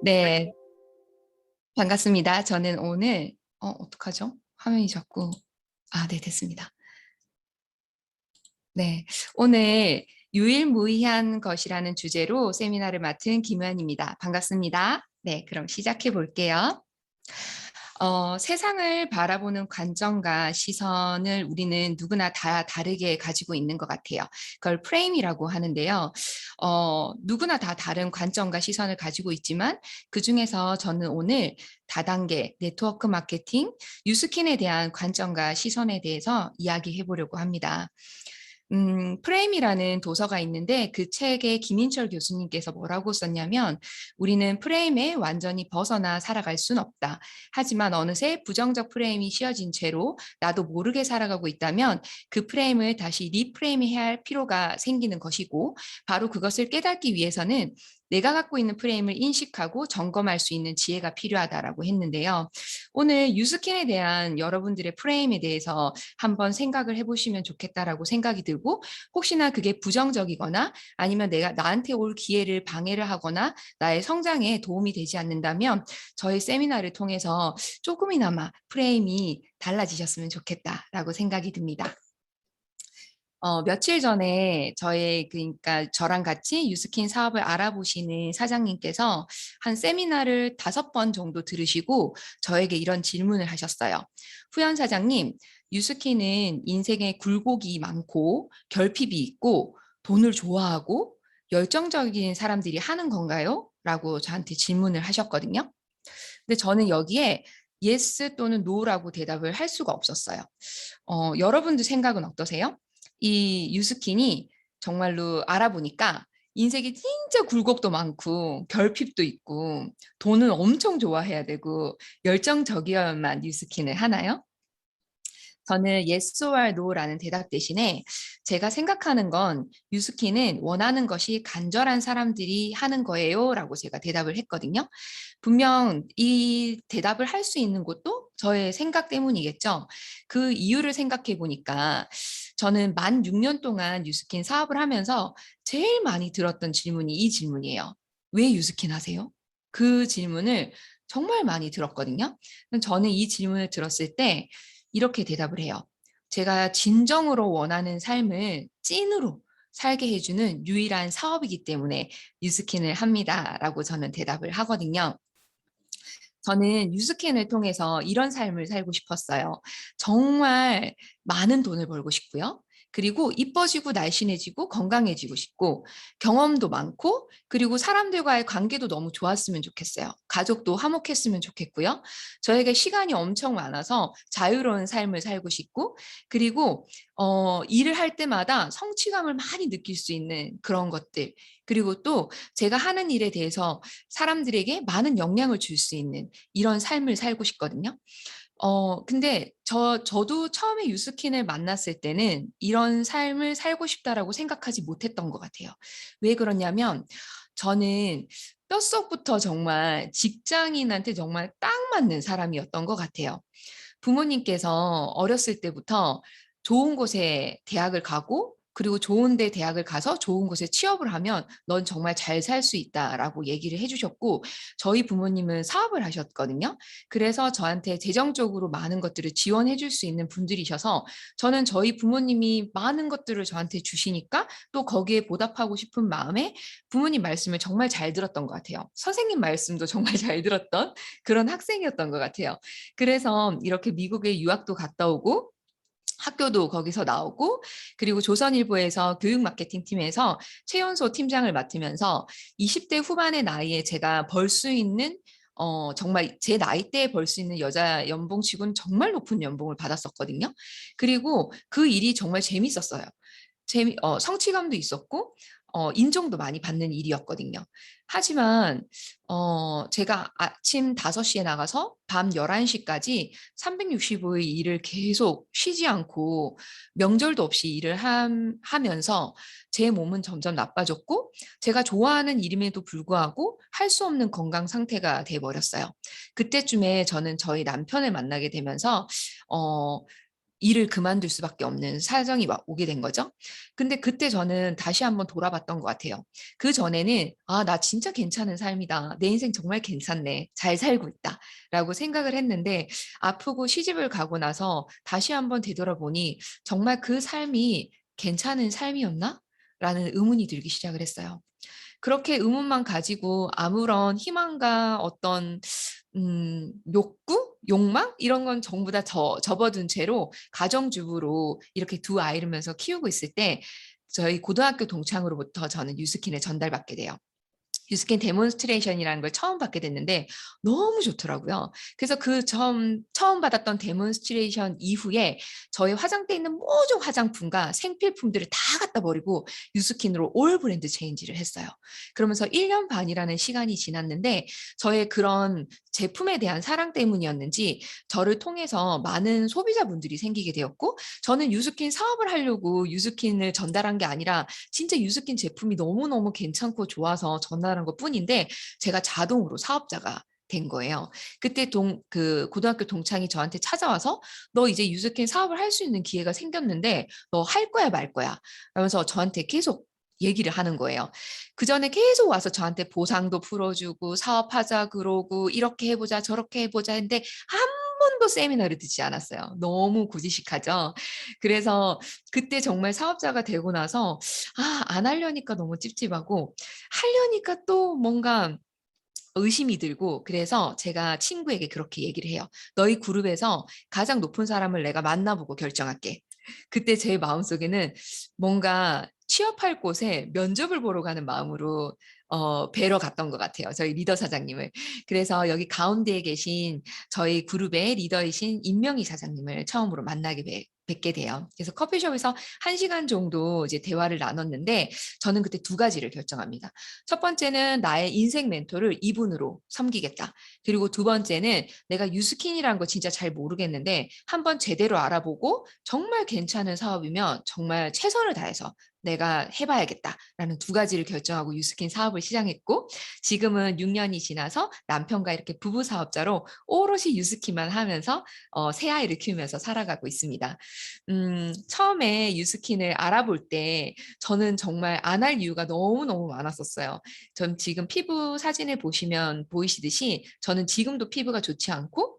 네, 반갑습니다. 저는 오늘, 어떡하죠? 화면이 자꾸, 네, 됐습니다. 네, 오늘 유일무이한 것이라는 주제로 세미나를 맡은 김은입니다. 반갑습니다. 네, 그럼 시작해 볼게요. 세상을 바라보는 관점과 시선을 우리는 누구나 다 다르게 가지고 있는 것 같아요. 그걸 프레임이라고 하는데요. 누구나 다 다른 관점과 시선을 가지고 있지만 그중에서 저는 오늘 다단계, 네트워크 마케팅, 뉴스킨에 대한 관점과 시선에 대해서 이야기해 보려고 합니다. 프레임이라는 도서가 있는데 그 책에 김인철 교수님께서 뭐라고 썼냐면 우리는 프레임에 완전히 벗어나 살아갈 순 없다. 하지만 어느새 부정적 프레임이 씌어진 채로 나도 모르게 살아가고 있다면 그 프레임을 다시 리프레임해야 할 필요가 생기는 것이고 바로 그것을 깨닫기 위해서는 내가 갖고 있는 프레임을 인식하고 점검할 수 있는 지혜가 필요하다라고 했는데요. 오늘 유스킨에 대한 여러분들의 프레임에 대해서 한번 생각을 해보시면 좋겠다라고 생각이 들고 혹시나 그게 부정적이거나 아니면 내가 나한테 올 기회를 방해를 하거나 나의 성장에 도움이 되지 않는다면 저희 세미나를 통해서 조금이나마 프레임이 달라지셨으면 좋겠다라고 생각이 듭니다. 며칠 전에 그러니까 저랑 같이 유스킨 사업을 알아보시는 사장님께서 한 세미나를 5번 정도 들으시고 저에게 이런 질문을 하셨어요. 후연 사장님, 유스킨은 인생에 굴곡이 많고 결핍이 있고 돈을 좋아하고 열정적인 사람들이 하는 건가요? 라고 저한테 질문을 하셨거든요. 근데 저는 여기에 yes 또는 no라고 대답을 할 수가 없었어요. 여러분들 생각은 어떠세요? 이 유스킨이 정말로 알아보니까 인생이 진짜 굴곡도 많고 결핍도 있고 돈은 엄청 좋아해야 되고 열정적이어야만 유스킨을 하나요? 저는 yes or no라는 대답 대신에 제가 생각하는 건 유스키는 원하는 것이 간절한 사람들이 하는 거예요라고 제가 대답을 했거든요. 분명 이 대답을 할 수 있는 것도 저의 생각 때문이겠죠. 그 이유를 생각해 보니까 저는 만 6년 동안 유스킨 사업을 하면서 제일 많이 들었던 질문이 이 질문이에요. 왜 유스킨 하세요? 그 질문을 정말 많이 들었거든요. 저는 이 질문을 들었을 때 이렇게 대답을 해요. 제가 진정으로 원하는 삶을 찐으로 살게 해주는 유일한 사업이기 때문에 뉴스킨을 합니다라고 저는 대답을 하거든요. 저는 뉴스캔을 통해서 이런 삶을 살고 싶었어요. 정말 많은 돈을 벌고 싶고요. 그리고 이뻐지고 날씬해지고 건강해지고 싶고 경험도 많고 그리고 사람들과의 관계도 너무 좋았으면 좋겠어요. 가족도 화목했으면 좋겠고요. 저에게 시간이 엄청 많아서 자유로운 삶을 살고 싶고 그리고 일을 할 때마다 성취감을 많이 느낄 수 있는 그런 것들 그리고 또 제가 하는 일에 대해서 사람들에게 많은 영향을 줄 수 있는 이런 삶을 살고 싶거든요. 근데 저도 처음에 유스킨을 만났을 때는 이런 삶을 살고 싶다라고 생각하지 못했던 것 같아요. 왜 그러냐면 저는 뼛속부터 정말 직장인한테 정말 딱 맞는 사람이었던 것 같아요. 부모님께서 어렸을 때부터 좋은 곳에 대학을 가고 그리고 좋은 데 대학을 가서 좋은 곳에 취업을 하면 넌 정말 잘 살 수 있다라고 얘기를 해주셨고 저희 부모님은 사업을 하셨거든요. 그래서 저한테 재정적으로 많은 것들을 지원해 줄 수 있는 분들이셔서 저는 저희 부모님이 많은 것들을 저한테 주시니까 또 거기에 보답하고 싶은 마음에 부모님 말씀을 정말 잘 들었던 것 같아요. 선생님 말씀도 정말 잘 들었던 그런 학생이었던 것 같아요. 그래서 이렇게 미국에 유학도 갔다 오고 학교도 거기서 나오고 그리고 조선일보에서 교육 마케팅 팀에서 최연소 팀장을 맡으면서 20대 후반의 나이에 제가 벌 수 있는 정말 제 나이대에 벌 수 있는 여자 연봉치고는 정말 높은 연봉을 받았었거든요. 그리고 그 일이 정말 재밌었어요. 성취감도 있었고 인정도 많이 받는 일이었거든요. 하지만 제가 아침 5시에 나가서 밤 11시까지 365일 일을 계속 쉬지 않고 명절도 없이 일을 하면서 제 몸은 점점 나빠졌고 제가 좋아하는 일임에도 불구하고 할 수 없는 건강 상태가 돼버렸어요. 그때쯤에 저는 저희 남편을 만나게 되면서 어, 일을 그만둘 수밖에 없는 사정이 오게 된 거죠. 근데 그때 저는 다시 한번 돌아봤던 것 같아요. 그 전에는 아, 나 진짜 괜찮은 삶이다. 내 인생 정말 괜찮네. 잘 살고 있다. 라고 생각을 했는데 아프고 시집을 가고 나서 다시 한번 되돌아보니 정말 그 삶이 괜찮은 삶이었나? 라는 의문이 들기 시작을 했어요. 그렇게 의문만 가지고 아무런 희망과 어떤 욕구, 욕망 이런 건 전부 다 접어둔 채로 가정주부로 이렇게 두 아이를 키우고 있을 때 저희 고등학교 동창으로부터 저는 뉴스킨을 전달받게 돼요. 뉴스킨 데몬스트레이션이라는 걸 처음 받게 됐는데 너무 좋더라고요. 그래서 그 처음 받았던 데몬스트레이션 이후에 저희 화장대에 있는 모든 화장품과 생필품들을 다 갖다 버리고 뉴스킨으로 올 브랜드 체인지를 했어요. 그러면서 1년 반이라는 시간이 지났는데 저의 그런 제품에 대한 사랑 때문이었는지 저를 통해서 많은 소비자분들이 생기게 되었고 저는 유스킨 사업을 하려고 유스킨을 전달한 게 아니라 진짜 유스킨 제품이 너무너무 괜찮고 좋아서 전달한 것뿐인데 제가 자동으로 사업자가 된 거예요. 그때 그 고등학교 동창이 저한테 찾아와서 너 이제 유스킨 사업을 할 수 있는 기회가 생겼는데 너 할 거야 말 거야 하면서 저한테 계속 얘기를 하는 거예요. 그 전에 계속 와서 저한테 보상도 풀어주고 사업하자 그러고 이렇게 해보자 저렇게 해보자 했는데 한 번도 세미나를 듣지 않았어요. 너무 고지식하죠. 그래서 그때 정말 사업자가 되고 나서 아, 안 하려니까 너무 찝찝하고 하려니까 또 뭔가 의심이 들고 그래서 제가 친구에게 그렇게 얘기를 해요. 너희 그룹에서 가장 높은 사람을 내가 만나보고 결정할게. 그때 제 마음속에는 뭔가 취업할 곳에 면접을 보러 가는 마음으로 뵈러 갔던 것 같아요. 저희 리더 사장님을. 그래서 여기 가운데에 계신 저희 그룹의 리더이신 임명희 사장님을 처음으로 뵙게 돼요. 그래서 커피숍에서 1시간 정도 이제 대화를 나눴는데 저는 그때 두 가지를 결정합니다. 첫 번째는 나의 인생 멘토를 이분으로 섬기겠다. 그리고 두 번째는 내가 유스킨이라는 거 진짜 잘 모르겠는데 한번 제대로 알아보고 정말 괜찮은 사업이면 정말 최선을 다해서 내가 해봐야겠다라는 두 가지를 결정하고 유스킨 사업을 시작했고 지금은 6년이 지나서 남편과 이렇게 부부 사업자로 오롯이 유스킨만 하면서 새 아이를 키우면서 살아가고 있습니다. 처음에 유스킨을 알아볼 때 저는 정말 안 할 이유가 너무너무 많았었어요. 전 지금 피부 사진을 보시면 보이시듯이 저는 지금도 피부가 좋지 않고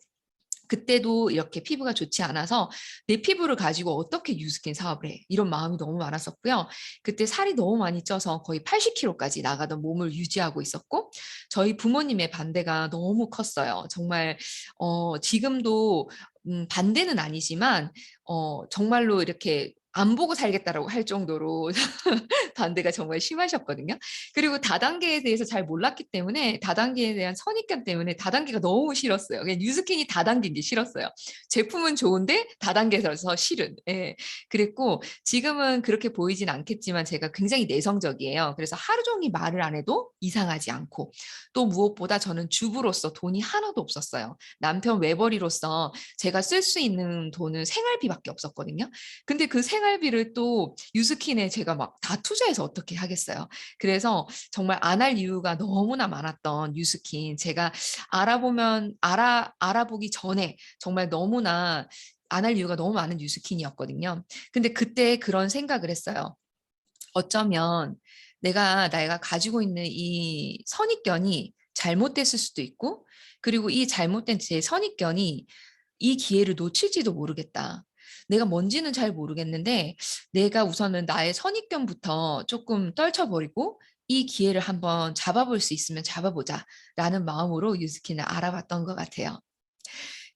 그때도 이렇게 피부가 좋지 않아서 내 피부를 가지고 어떻게 유스킨 사업을 해? 이런 마음이 너무 많았었고요. 그때 살이 너무 많이 쪄서 거의 80kg까지 나가던 몸을 유지하고 있었고 저희 부모님의 반대가 너무 컸어요. 정말 지금도 반대는 아니지만 정말로 이렇게 안 보고 살겠다라고 할 정도로 반대가 정말 심하셨거든요. 그리고 다단계에 대해서 잘 몰랐기 때문에 다단계에 대한 선입견 때문에 다단계가 너무 싫었어요. 그냥 뉴스킨이 다단계인 게 싫었어요. 제품은 좋은데 다단계에서 싫은. 예. 그랬고 지금은 그렇게 보이진 않겠지만 제가 굉장히 내성적이에요. 그래서 하루 종일 말을 안 해도 이상하지 않고 또 무엇보다 저는 주부로서 돈이 하나도 없었어요. 남편 외벌이로서 제가 쓸 수 있는 돈은 생활비밖에 없었거든요. 근데 그 생활비를 또 유스킨에 제가 막 다 투자해서 어떻게 하겠어요. 그래서 정말 안 할 이유가 너무나 많았던 유스킨 제가 알아보기 전에 정말 너무나 안 할 이유가 너무 많은 유스킨이었거든요. 근데 그때 그런 생각을 했어요. 어쩌면 내가 가지고 있는 이 선입견이 잘못됐을 수도 있고 그리고 이 잘못된 제 선입견이 이 기회를 놓칠지도 모르겠다. 내가 뭔지는 잘 모르겠는데 내가 우선은 나의 선입견부터 조금 떨쳐버리고 이 기회를 한번 잡아볼 수 있으면 잡아보자라는 마음으로 유스킨을 알아봤던 것 같아요.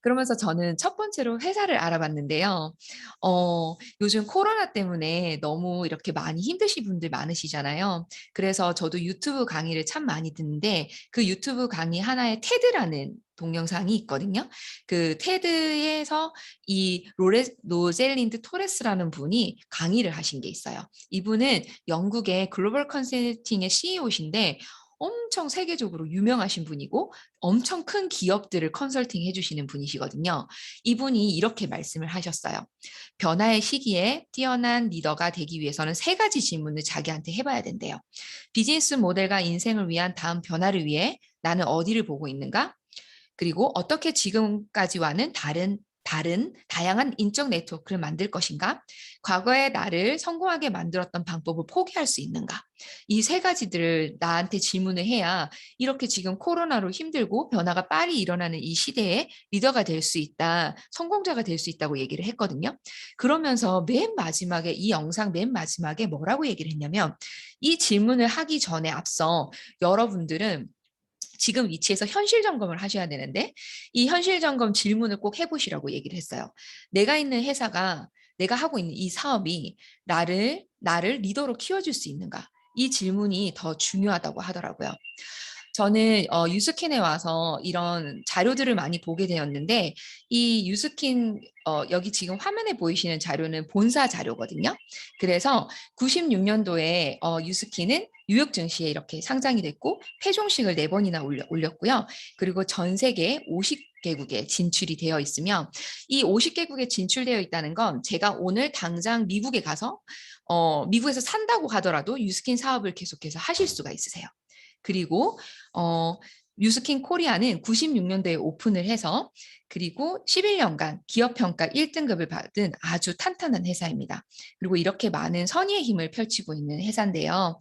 그러면서 저는 첫 번째로 회사를 알아봤는데요. 요즘 코로나 때문에 너무 이렇게 많이 힘드신 분들 많으시잖아요. 그래서 저도 유튜브 강의를 참 많이 듣는데 그 유튜브 강의 하나에 테드라는 동영상이 있거든요. 그 테드에서 이 로젤린드 토레스라는 분이 강의를 하신 게 있어요. 이분은 영국의 글로벌 컨설팅의 CEO신데 엄청 세계적으로 유명하신 분이고 엄청 큰 기업들을 컨설팅 해주시는 분이시거든요. 이분이 이렇게 말씀을 하셨어요. 변화의 시기에 뛰어난 리더가 되기 위해서는 세 가지 질문을 자기한테 해봐야 된대요. 비즈니스 모델과 인생을 위한 다음 변화를 위해 나는 어디를 보고 있는가? 그리고 어떻게 지금까지와는 다른 다양한 인적 네트워크를 만들 것인가? 과거의 나를 성공하게 만들었던 방법을 포기할 수 있는가? 이 세 가지들을 나한테 질문을 해야 이렇게 지금 코로나로 힘들고 변화가 빨리 일어나는 이 시대에 리더가 될 수 있다, 성공자가 될 수 있다고 얘기를 했거든요. 그러면서 맨 마지막에 이 영상 맨 마지막에 뭐라고 얘기를 했냐면 이 질문을 하기 전에 앞서 여러분들은 지금 위치에서 현실 점검을 하셔야 되는데 이 현실 점검 질문을 꼭 해보시라고 얘기를 했어요. 내가 있는 회사가 내가 하고 있는 이 사업이 나를 리더로 키워줄 수 있는가? 이 질문이 더 중요하다고 하더라고요. 저는 유스킨에 와서 이런 자료들을 많이 보게 되었는데 이 유스킨 여기 지금 화면에 보이시는 자료는 본사 자료거든요. 그래서 96년도에 유스킨은 뉴욕 증시에 이렇게 상장이 됐고 패종식을 4번이나 올렸고요. 그리고 전 세계 50개국에 진출이 되어 있으며 이 50개국에 진출되어 있다는 건 제가 오늘 당장 미국에 가서 미국에서 산다고 하더라도 유스킨 사업을 계속해서 하실 수가 있으세요. 그리고 유스킨 코리아는 96년도에 오픈을 해서 그리고 11년간 기업평가 1등급을 받은 아주 탄탄한 회사입니다. 그리고 이렇게 많은 선의의 힘을 펼치고 있는 회사인데요.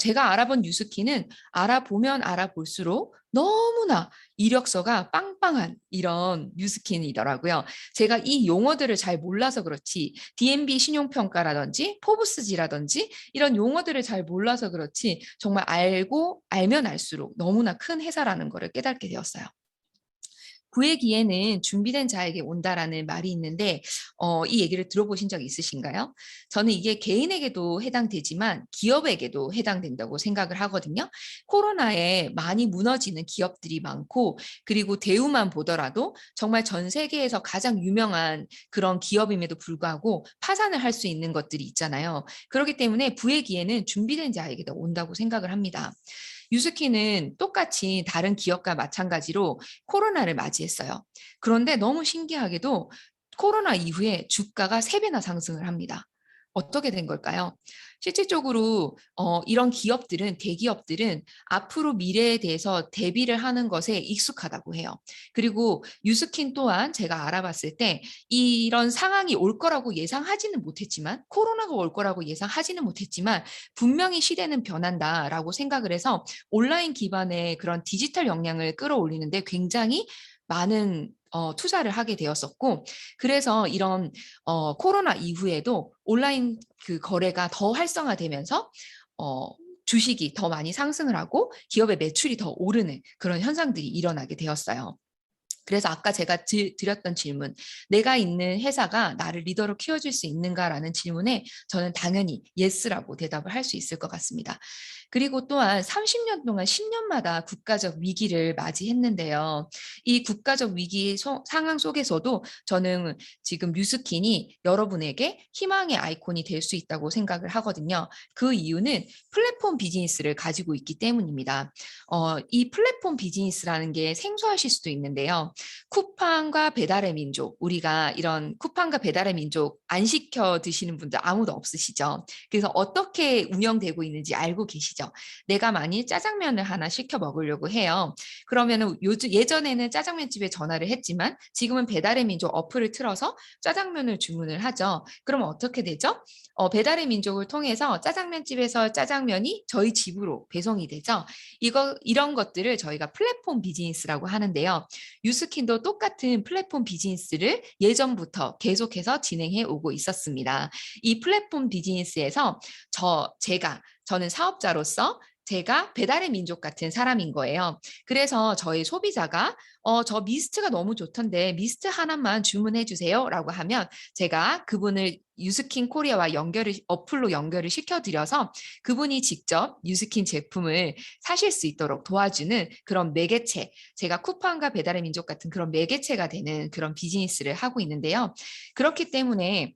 제가 알아본 유스킨은 알아보면 알아볼수록 너무나 이력서가 빵빵한 이런 유스킨이더라고요. 제가 이 용어들을 잘 몰라서 그렇지 D&B 신용평가라든지 포브스지라든지 이런 용어들을 잘 몰라서 그렇지 정말 알면 알수록 너무나 큰 회사라는 것을 깨닫게 되었어요. 그의 기회는 준비된 자에게 온다라는 말이 있는데 이 얘기를 들어보신 적 있으신가요? 저는 이게 개인에게도 해당되지만 기업에게도 해당된다고 생각을 하거든요. 코로나에 많이 무너지는 기업들이 많고 그리고 대우만 보더라도 정말 전 세계에서 가장 유명한 그런 기업임에도 불구하고 파산을 할 수 있는 것들이 있잖아요. 그렇기 때문에 부의 기회는 준비된 자에게도 온다고 생각을 합니다. 유스키는 똑같이 다른 기업과 마찬가지로 코로나를 맞이했어요. 그런데 너무 신기하게도 코로나 이후에 주가가 3배나 상승을 합니다. 어떻게 된 걸까요? 실질적으로 이런 기업들은 대기업들은 앞으로 미래에 대해서 대비를 하는 것에 익숙하다고 해요. 그리고 유스킨 또한 제가 알아봤을 때 이런 상황이 올 거라고 예상하지는 못했지만 코로나가 올 거라고 예상하지는 못했지만 분명히 시대는 변한다라고 생각을 해서 온라인 기반의 그런 디지털 역량을 끌어올리는데 굉장히 많은 투자를 하게 되었었고 그래서 이런 코로나 이후에도 온라인 그 거래가 더 활성화되면서 주식이 더 많이 상승을 하고 기업의 매출이 더 오르는 그런 현상들이 일어나게 되었어요. 그래서 아까 제가 드렸던 질문, 내가 있는 회사가 나를 리더로 키워줄 수 있는가라는 질문에 저는 당연히 예스라고 대답을 할 수 있을 것 같습니다. 그리고 또한 30년 동안 10년마다 국가적 위기를 맞이했는데요. 이 국가적 위기 상황 속에서도 저는 지금 뉴스킨이 여러분에게 희망의 아이콘이 될 수 있다고 생각을 하거든요. 그 이유는 플랫폼 비즈니스를 가지고 있기 때문입니다. 이 플랫폼 비즈니스라는 게 생소하실 수도 있는데요. 쿠팡과 배달의 민족, 우리가 이런 쿠팡과 배달의 민족 안 시켜 드시는 분들 아무도 없으시죠. 그래서 어떻게 운영되고 있는지 알고 계시죠? 내가 만일 짜장면을 하나 시켜 먹으려고 해요. 그러면은 예전에는 짜장면 집에 전화를 했지만 지금은 배달의 민족 어플을 틀어서 짜장면을 주문을 하죠. 그러면 어떻게 되죠? 배달의 민족을 통해서 짜장면 집에서 짜장면이 저희 집으로 배송이 되죠. 이런 것들을 저희가 플랫폼 비즈니스라고 하는데요. 유스킨도 똑같은 플랫폼 비즈니스를 예전부터 계속해서 진행해 오고 있었습니다. 이 플랫폼 비즈니스에서 저는 사업자로서 제가 배달의 민족 같은 사람인 거예요. 그래서 저희 소비자가 저 미스트가 너무 좋던데 미스트 하나만 주문해 주세요라고 하면 제가 그분을 유스킨 코리아와 어플로 연결을 시켜드려서 그분이 직접 유스킨 제품을 사실 수 있도록 도와주는 그런 매개체, 제가 쿠팡과 배달의 민족 같은 그런 매개체가 되는 그런 비즈니스를 하고 있는데요. 그렇기 때문에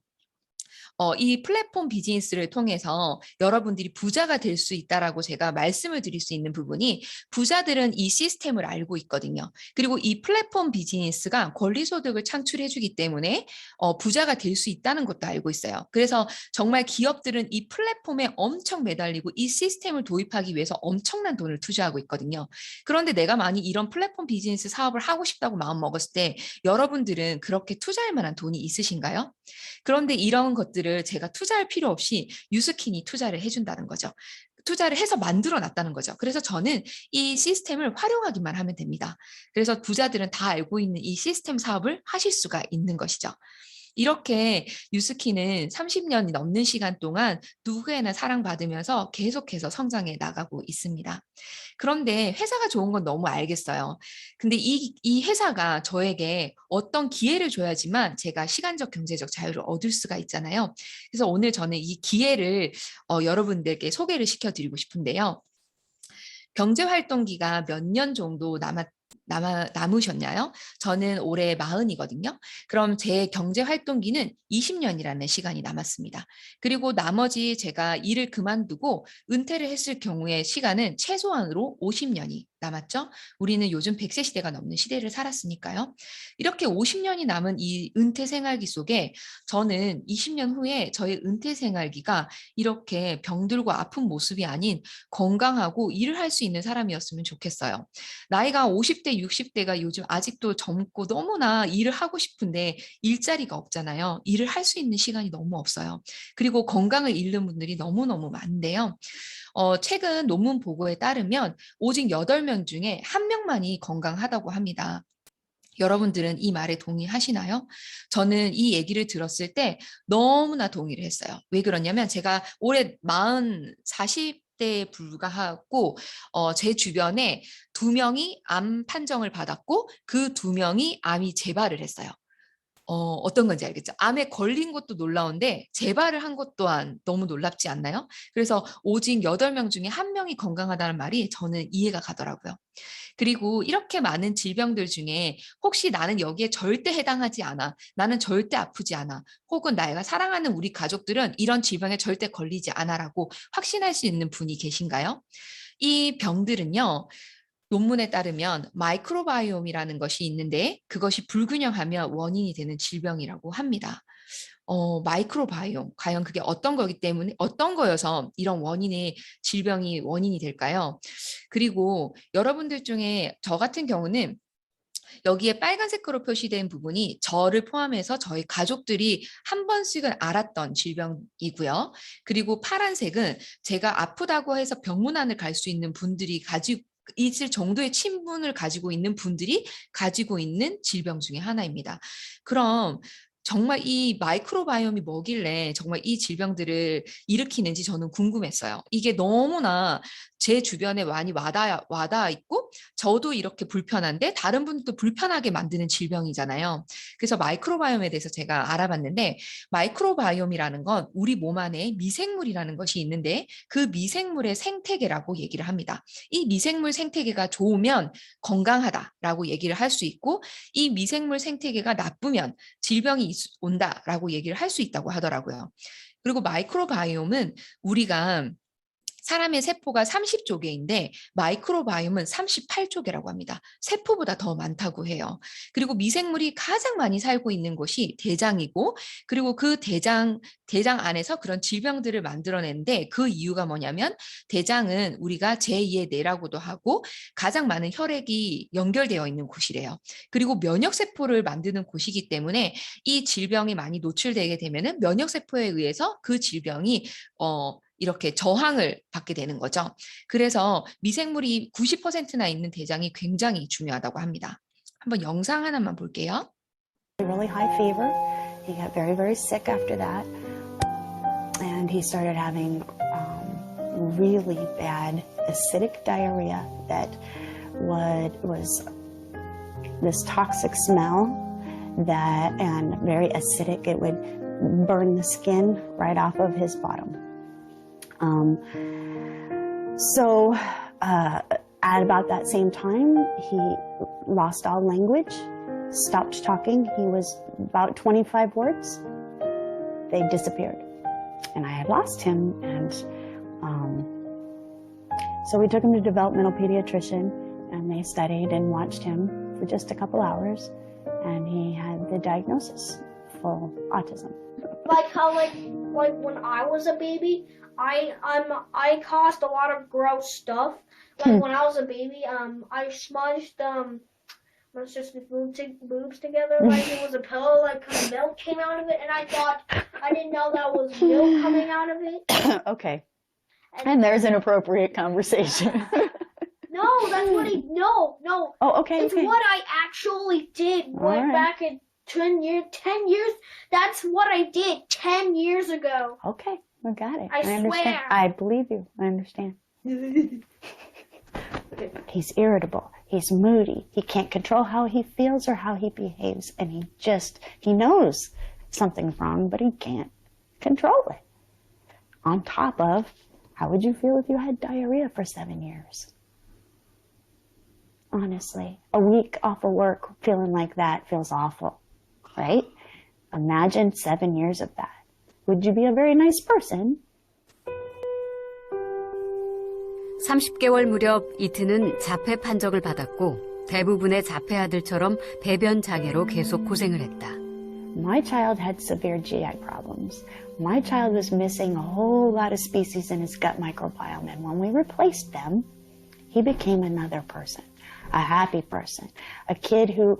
이 플랫폼 비즈니스를 통해서 여러분들이 부자가 될 수 있다라고 제가 말씀을 드릴 수 있는 부분이 부자들은 이 시스템을 알고 있거든요. 그리고 이 플랫폼 비즈니스가 권리소득을 창출해주기 때문에 부자가 될 수 있다는 것도 알고 있어요. 그래서 정말 기업들은 이 플랫폼에 엄청 매달리고 이 시스템을 도입하기 위해서 엄청난 돈을 투자하고 있거든요. 그런데 내가 만약 이런 플랫폼 비즈니스 사업을 하고 싶다고 마음 먹었을 때 여러분들은 그렇게 투자할 만한 돈이 있으신가요? 그런데 이런 것들을 제가 투자할 필요 없이 유스킨이 투자를 해준다는 거죠. 투자를 해서 만들어 놨다는 거죠. 그래서 저는 이 시스템을 활용하기만 하면 됩니다. 그래서 부자들은 다 알고 있는 이 시스템 사업을 하실 수가 있는 것이죠. 이렇게 유스키는 30년이 넘는 시간 동안 누구에나 사랑받으면서 계속해서 성장해 나가고 있습니다. 그런데 회사가 좋은 건 너무 알겠어요. 근데 이 회사가 저에게 어떤 기회를 줘야지만 제가 시간적, 경제적 자유를 얻을 수가 있잖아요. 그래서 오늘 저는 이 기회를 여러분들께 소개를 시켜드리고 싶은데요. 경제활동기가 몇 년 정도 남으셨나요? 저는 올해 40이거든요. 그럼 제 경제활동기는 20년이라는 시간이 남았습니다. 그리고 나머지 제가 일을 그만두고 은퇴를 했을 경우에 시간은 최소한으로 50년이 남았죠. 우리는 요즘 100세 시대가 넘는 시대를 살았으니까요. 이렇게 50년이 남은 이 은퇴 생활기 속에 저는 20년 후에 저의 은퇴 생활기가 이렇게 병들고 아픈 모습이 아닌 건강하고 일을 할 수 있는 사람이었으면 좋겠어요. 나이가 50대, 60대가 요즘 아직도 젊고 너무나 일을 하고 싶은데 일자리가 없잖아요. 일을 할 수 있는 시간이 너무 없어요. 그리고 건강을 잃는 분들이 너무너무 많은데요. 최근 논문 보고에 따르면 오직 8명 중에 1명만이 건강하다고 합니다. 여러분들은 이 말에 동의하시나요? 저는 이 얘기를 들었을 때 너무나 동의를 했어요. 왜 그러냐면 제가 올해 40대에 불과하고 제 주변에 2명이 암 판정을 받았고 그 2명이 암이 재발을 했어요. 어떤 건지 알겠죠? 암에 걸린 것도 놀라운데 재발을 한 것 또한 너무 놀랍지 않나요? 그래서 오직 8명 중에 1명이 건강하다는 말이 저는 이해가 가더라고요. 그리고 이렇게 많은 질병들 중에 혹시 나는 여기에 절대 해당하지 않아. 나는 절대 아프지 않아. 혹은 내가 사랑하는 우리 가족들은 이런 질병에 절대 걸리지 않아라고 확신할 수 있는 분이 계신가요? 이 병들은요. 논문에 따르면 마이크로바이옴이라는 것이 있는데 그것이 불균형하면 원인이 되는 질병이라고 합니다. 마이크로바이옴, 과연 그게 어떤 거기 때문에, 어떤 거여서 이런 질병이 원인이 될까요? 그리고 여러분들 중에 저 같은 경우는 여기에 빨간색으로 표시된 부분이 저를 포함해서 저희 가족들이 한 번씩은 알았던 질병이고요. 그리고 파란색은 제가 아프다고 해서 병문안을 갈 수 있는 분들이 가지고 있을 정도의 친분을 가지고 있는 분들이 가지고 있는 질병 중에 하나입니다. 그럼 정말 이 마이크로바이옴이 뭐길래 정말 이 질병들을 일으키는지 저는 궁금했어요. 이게 너무나 제 주변에 많이 와닿아 있고 저도 이렇게 불편한데 다른 분들도 불편하게 만드는 질병이잖아요. 그래서 마이크로바이옴에 대해서 제가 알아봤는데 마이크로바이옴이라는 건 우리 몸 안에 미생물이라는 것이 있는데 그 미생물의 생태계라고 얘기를 합니다. 이 미생물 생태계가 좋으면 건강하다라고 얘기를 할 수 있고 이 미생물 생태계가 나쁘면 질병이 온다라고 얘기를 할 수 있다고 하더라고요. 그리고 마이크로바이옴은 우리가 사람의 세포가 30조 개인데 마이크로바이옴은 38조 개라고 합니다. 세포보다 더 많다고 해요. 그리고 미생물이 가장 많이 살고 있는 곳이 대장이고 그리고 그 대장 안에서 그런 질병들을 만들어내는데 그 이유가 뭐냐면 대장은 우리가 제2의 뇌라고도 하고 가장 많은 혈액이 연결되어 있는 곳이래요. 그리고 면역세포를 만드는 곳이기 때문에 이 질병이 많이 노출되게 되면은 면역세포에 의해서 그 질병이 이렇게 저항을 받게 되는 거죠. 그래서 미생물이 90%나 있는 대장이 굉장히 중요하다고 합니다. 한번 영상 하나만 볼게요. Really high fever. He got very, very sick after that. And he started having really bad acidic diarrhea that was this toxic smell and very acidic. It would burn the skin right off of his bottom. At about that same time, he lost all language, stopped talking. He was about 25 words. they disappeared. And I had lost him, and so we took him to developmental pediatrician, and they studied and watched him for just a couple hours, and he had the diagnosis for autism. Like how like when I was a baby, I caused a lot of gross stuff. Like when I was a baby, I smudged my sister's boobs together like it was a pillow, like milk came out of it, and I didn't know that was milk coming out of it. Okay. And there's an appropriate conversation. No, that's what no. Oh, okay. It's okay. what I actually did way back in 10 years. That's what I did 10 years ago. Okay, I got it. I understand. swear. I believe you. I understand. He's irritable. He's moody. He can't control how he feels or how he behaves. And he knows something's wrong, but he can't control it. On top of, how would you feel if you had diarrhea for 7 years? Honestly, a week off of work feeling like that feels awful, right? Imagine 7 years of that. Would you be a very nice person? 30개월 무렵 이튼은 자폐 판정을 받았고 대부분의 자폐 아들처럼 배변 장애로 계속 고생을 했다. My child had severe GI problems. My child was missing a whole lot of species in his gut microbiome, and when we replaced them, he became another person, a happy person, a kid who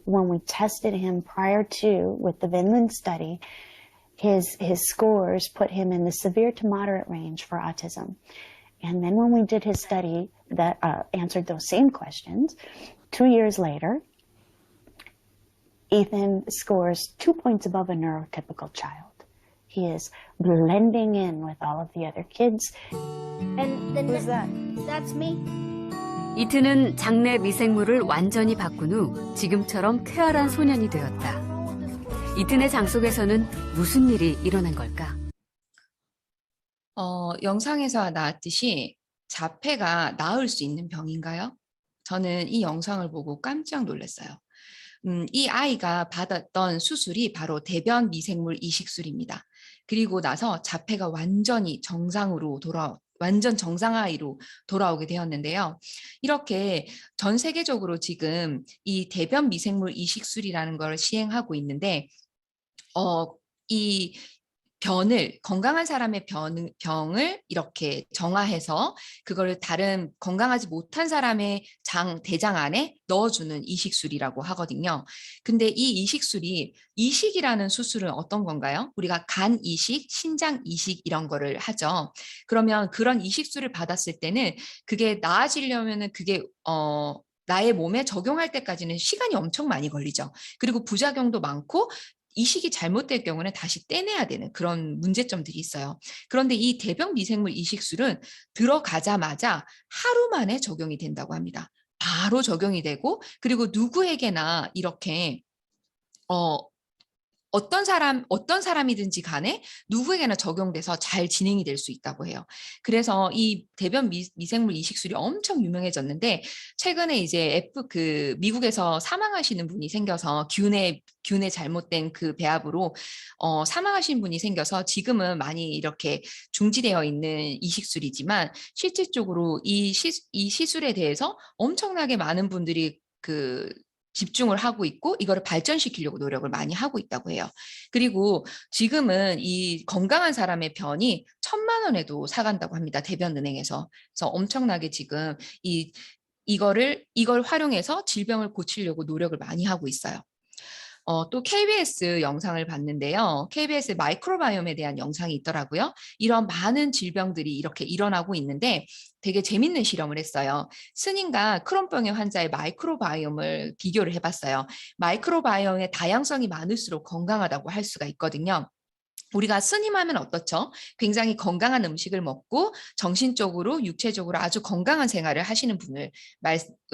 when we tested him prior to with the Vinland study, his scores put him in the severe to moderate range for autism. And then when we did his study that answered those same questions, 2 years later, Ethan scores 2 points above a neurotypical child. He is blending in with all of the other kids. And then Who's that? That's me. 이튼은 장내 미생물을 완전히 바꾼 후 지금처럼 쾌활한 소년이 되었다. 이튼의 장 속에서는 무슨 일이 일어난 걸까? 영상에서 나왔듯이 자폐가 나을 수 있는 병인가요? 저는 이 영상을 보고 깜짝 놀랐어요. 이 아이가 받았던 수술이 바로 대변 미생물 이식술입니다. 그리고 나서 자폐가 완전히 완전 정상아이로 돌아오게 되었는데요. 이렇게 전 세계적으로 지금 이 대변 미생물 이식술이라는 걸 시행하고 있는데 이 건강한 사람의 병을 이렇게 정화해서 그걸 다른 건강하지 못한 사람의 대장 안에 넣어주는 이식술이라고 하거든요. 근데 이 이식술이 이식이라는 수술은 어떤 건가요? 우리가 간 이식, 신장 이식 이런 거를 하죠. 그러면 그런 이식술을 받았을 때는 그게 나아지려면은 그게 나의 몸에 적용할 때까지는 시간이 엄청 많이 걸리죠. 그리고 부작용도 많고 이식이 잘못될 경우는 다시 떼내야 되는 그런 문제점들이 있어요. 그런데 이 대변 미생물 이식술은 들어가자마자 하루 만에 적용이 된다고 합니다. 바로 적용이 되고 그리고 누구에게나 이렇게 어떤 사람이든지 간에 누구에게나 적용돼서 잘 진행이 될 수 있다고 해요. 그래서 이 대변 미생물 이식술이 엄청 유명해졌는데 최근에 이제 미국에서 사망하시는 분이 생겨서 균에 잘못된 그 배합으로 사망하신 분이 생겨서 지금은 많이 이렇게 중지되어 있는 이식술이지만 실질적으로 이 시술에 대해서 엄청나게 많은 분들이 집중을 하고 있고 이거를 발전시키려고 노력을 많이 하고 있다고 해요. 그리고 지금은 이 건강한 사람의 변이 1,000만 원에도 사간다고 합니다. 대변은행에서. 그래서 엄청나게 지금 이걸 활용해서 질병을 고치려고 노력을 많이 하고 있어요. 또 KBS 영상을 봤는데요. KBS 마이크로바이옴에 대한 영상이 있더라고요. 이런 많은 질병들이 이렇게 일어나고 있는데 되게 재밌는 실험을 했어요. 스님과 크론병의 환자의 마이크로바이옴을 비교를 해봤어요. 마이크로바이옴의 다양성이 많을수록 건강하다고 할 수가 있거든요. 우리가 스님하면 어떻죠? 굉장히 건강한 음식을 먹고 정신적으로 육체적으로 아주 건강한 생활을 하시는 분을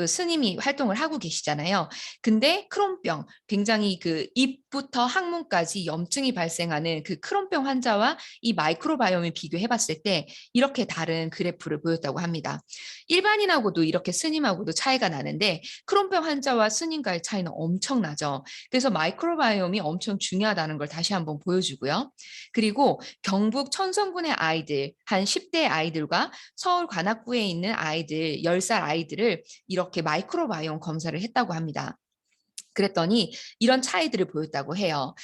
그 스님이 활동을 하고 계시잖아요. 근데 크론병, 굉장히 그 입부터 항문까지 염증이 발생하는 그 크론병 환자와 이 마이크로바이옴을 비교해 봤을 때 이렇게 다른 그래프를 보였다고 합니다. 일반인하고도 이렇게 스님하고도 차이가 나는데 크론병 환자와 스님과의 차이는 엄청나죠. 그래서 마이크로바이옴이 엄청 중요하다는 걸 다시 한번 보여주고요. 그리고 경북 천성군의 아이들, 한 10대 아이들과 서울 관악구에 있는 아이들, 10살 아이들을 이렇게 마이크로바이옴 검사를 했다고 합니다. 그랬더니 이런 차이들을 보였다고 해요.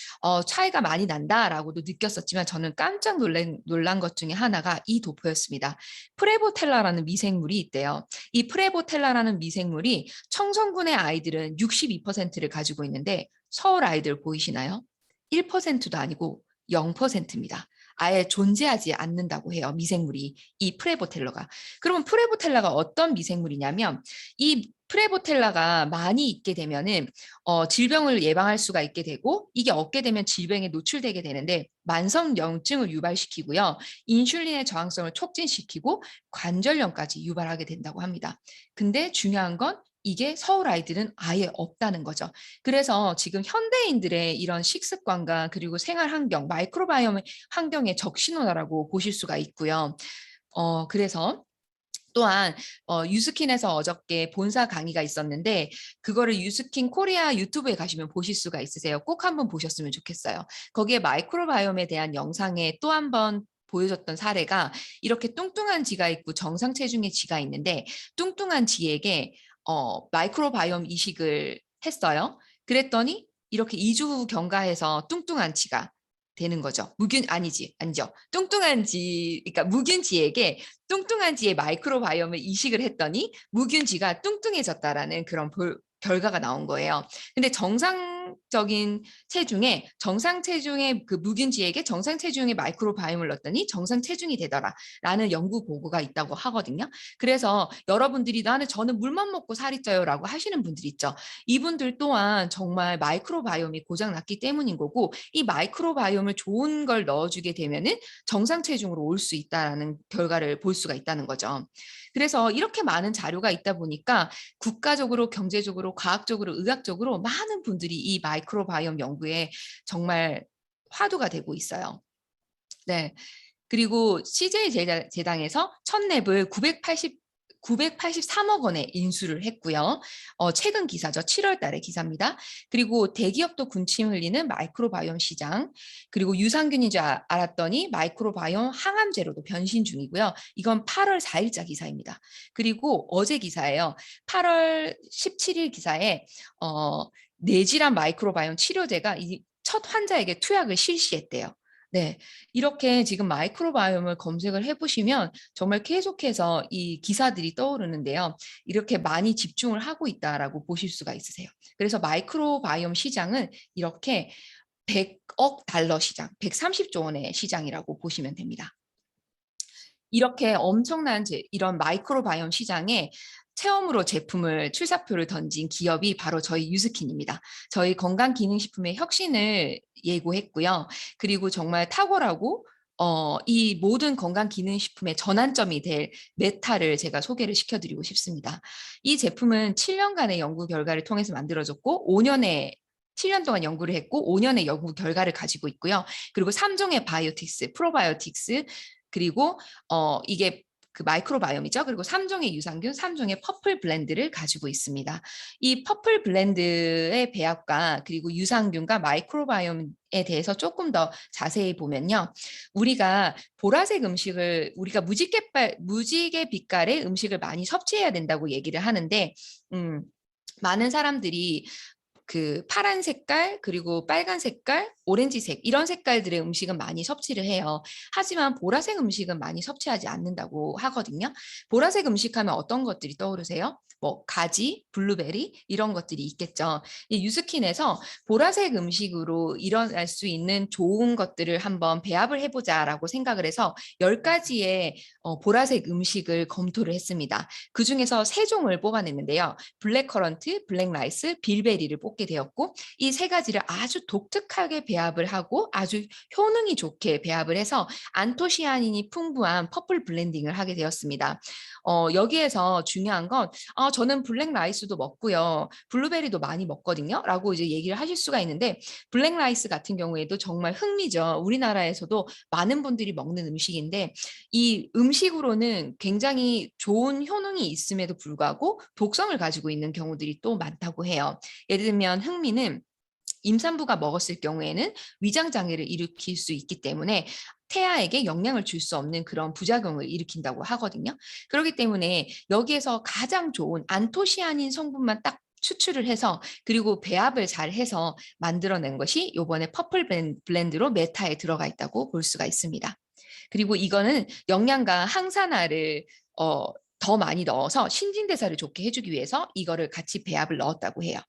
차이가 많이 난다라고도 느꼈었지만 저는 깜짝 놀란 것 중에 하나가 이 도포였습니다. 프레보텔라라는 미생물이 있대요. 이 프레보텔라라는 미생물이 청성군의 아이들은 62%를 가지고 있는데 서울 아이들 보이시나요? 1%도 아니고 0%입니다. 아예 존재하지 않는다고 해요. 미생물이, 이 프레보텔라가. 그러면 프레보텔라가 어떤 미생물이냐면 이 프레보텔라가 많이 있게 되면은 질병을 예방할 수가 있게 되고 이게 없게 되면 질병에 노출되게 되는데 만성염증을 유발시키고요. 인슐린의 저항성을 촉진시키고 관절염까지 유발하게 된다고 합니다. 근데 중요한 건 이게 서울 아이들은 아예 없다는 거죠. 그래서 지금 현대인들의 이런 식습관과 그리고 생활 환경, 마이크로바이옴 환경의 적신호라고 보실 수가 있고요. 그래서 또한 유스킨에서 어저께 본사 강의가 있었는데 그거를 유스킨 코리아 유튜브에 가시면 보실 수가 있으세요. 꼭 한번 보셨으면 좋겠어요. 거기에 마이크로바이옴에 대한 영상에 또 한 번 보여줬던 사례가 이렇게 뚱뚱한 지가 있고 정상 체중의 지가 있는데 뚱뚱한 지에게 마이크로바이옴 이식을 했어요. 그랬더니 이렇게 2주 후 경과해서 뚱뚱한 지가 되는 거죠. 아니죠. 뚱뚱한 지, 그러니까 무균지에게 뚱뚱한 지의 마이크로바이옴을 이식을 했더니 무균지가 뚱뚱해졌다라는 그런 결과가 나온 거예요. 근데 정상 체중의 그 무균지에게 정상 체중의 마이크로바이옴을 넣었더니 정상 체중이 되더라라는 연구 보고가 있다고 하거든요. 그래서 여러분들이 저는 물만 먹고 살이 쪄요라고 하시는 분들 있죠. 이분들 또한 정말 마이크로바이옴이 고장났기 때문인 거고 이 마이크로바이옴을 좋은 걸 넣어주게 되면은 정상 체중으로 올 수 있다라는 결과를 볼 수가 있다는 거죠. 그래서 이렇게 많은 자료가 있다 보니까 국가적으로, 경제적으로, 과학적으로, 의학적으로 많은 분들이 이 마이크로바이옴 연구에 정말 화두가 되고 있어요. 네. 그리고 CJ 재단에서 첫 랩을 983억 원에 인수를 했고요. 최근 기사죠. 7월 달의 기사입니다. 그리고 대기업도 군침 흘리는 마이크로바이옴 시장, 그리고 유산균인 줄 알았더니 마이크로바이옴 항암제로도 변신 중이고요. 이건 8월 4일자 기사입니다. 그리고 어제 기사예요. 8월 17일 기사에 뇌질환 마이크로바이옴 치료제가 첫 환자에게 투약을 실시했대요. 네, 이렇게 지금 마이크로바이옴을 검색을 해보시면 정말 계속해서 이 기사들이 떠오르는데요. 이렇게 많이 집중을 하고 있다라고 보실 수가 있으세요. 그래서 마이크로바이옴 시장은 이렇게 100억 달러 시장, 130조 원의 시장이라고 보시면 됩니다. 이렇게 엄청난 이런 마이크로바이옴 시장에 체험으로 출사표를 던진 기업이 바로 저희 유스킨입니다. 저희 건강기능식품의 혁신을 예고했고요. 그리고 정말 탁월하고 이 모든 건강기능식품의 전환점이 될 메타를 제가 소개를 시켜드리고 싶습니다. 이 제품은 7년간의 연구 결과를 통해서 만들어졌고 7년 동안 연구를 했고 5년의 연구 결과를 가지고 있고요. 그리고 3종의 바이오틱스, 프로바이오틱스, 그리고 이게 그 마이크로바이옴이죠. 그리고 3종의 유산균, 3종의 퍼플 블렌드를 가지고 있습니다. 이 퍼플 블렌드의 배합과 그리고 유산균과 마이크로바이옴에 대해서 조금 더 자세히 보면요. 우리가 보라색 음식을, 우리가 무지개 빛깔의 음식을 많이 섭취해야 된다고 얘기를 하는데 많은 사람들이 그 파란 색깔, 그리고 빨간 색깔, 오렌지색 이런 색깔들의 음식은 많이 섭취를 해요. 하지만 보라색 음식은 많이 섭취하지 않는다고 하거든요. 보라색 음식 하면 어떤 것들이 떠오르세요? 뭐 가지, 블루베리 이런 것들이 있겠죠. 이 유스킨에서 보라색 음식으로 일어날 수 있는 좋은 것들을 한번 배합을 해보자라고 생각을 해서 10가지의 보라색 음식을 검토를 했습니다. 그중에서 3종을 뽑아냈는데요. 블랙커런트, 블랙라이스, 빌베리를 뽑게 되었고 이 3가지를 아주 독특하게 배합을 하고 아주 효능이 좋게 배합을 해서 안토시아닌이 풍부한 퍼플 블렌딩을 하게 되었습니다. 여기에서 중요한 건 저는 블랙 라이스도 먹고요. 블루베리도 많이 먹거든요. 라고 이제 얘기를 하실 수가 있는데 블랙 라이스 같은 경우에도 정말 흥미죠. 우리나라에서도 많은 분들이 먹는 음식인데 이 음식으로는 굉장히 좋은 효능이 있음에도 불구하고 독성을 가지고 있는 경우들이 또 많다고 해요. 예를 들면 흥미는 임산부가 먹었을 경우에는 위장 장애를 일으킬 수 있기 때문에 태아에게 영향을 줄 수 없는 그런 부작용을 일으킨다고 하거든요. 그렇기 때문에 여기에서 가장 좋은 안토시아닌 성분만 딱 추출을 해서 그리고 배합을 잘 해서 만들어낸 것이 이번에 퍼플 블렌드로 메타에 들어가 있다고 볼 수가 있습니다. 그리고 이거는 영양과 항산화를 더 많이 넣어서 신진대사를 좋게 해주기 위해서 이거를 같이 배합을 넣었다고 해요.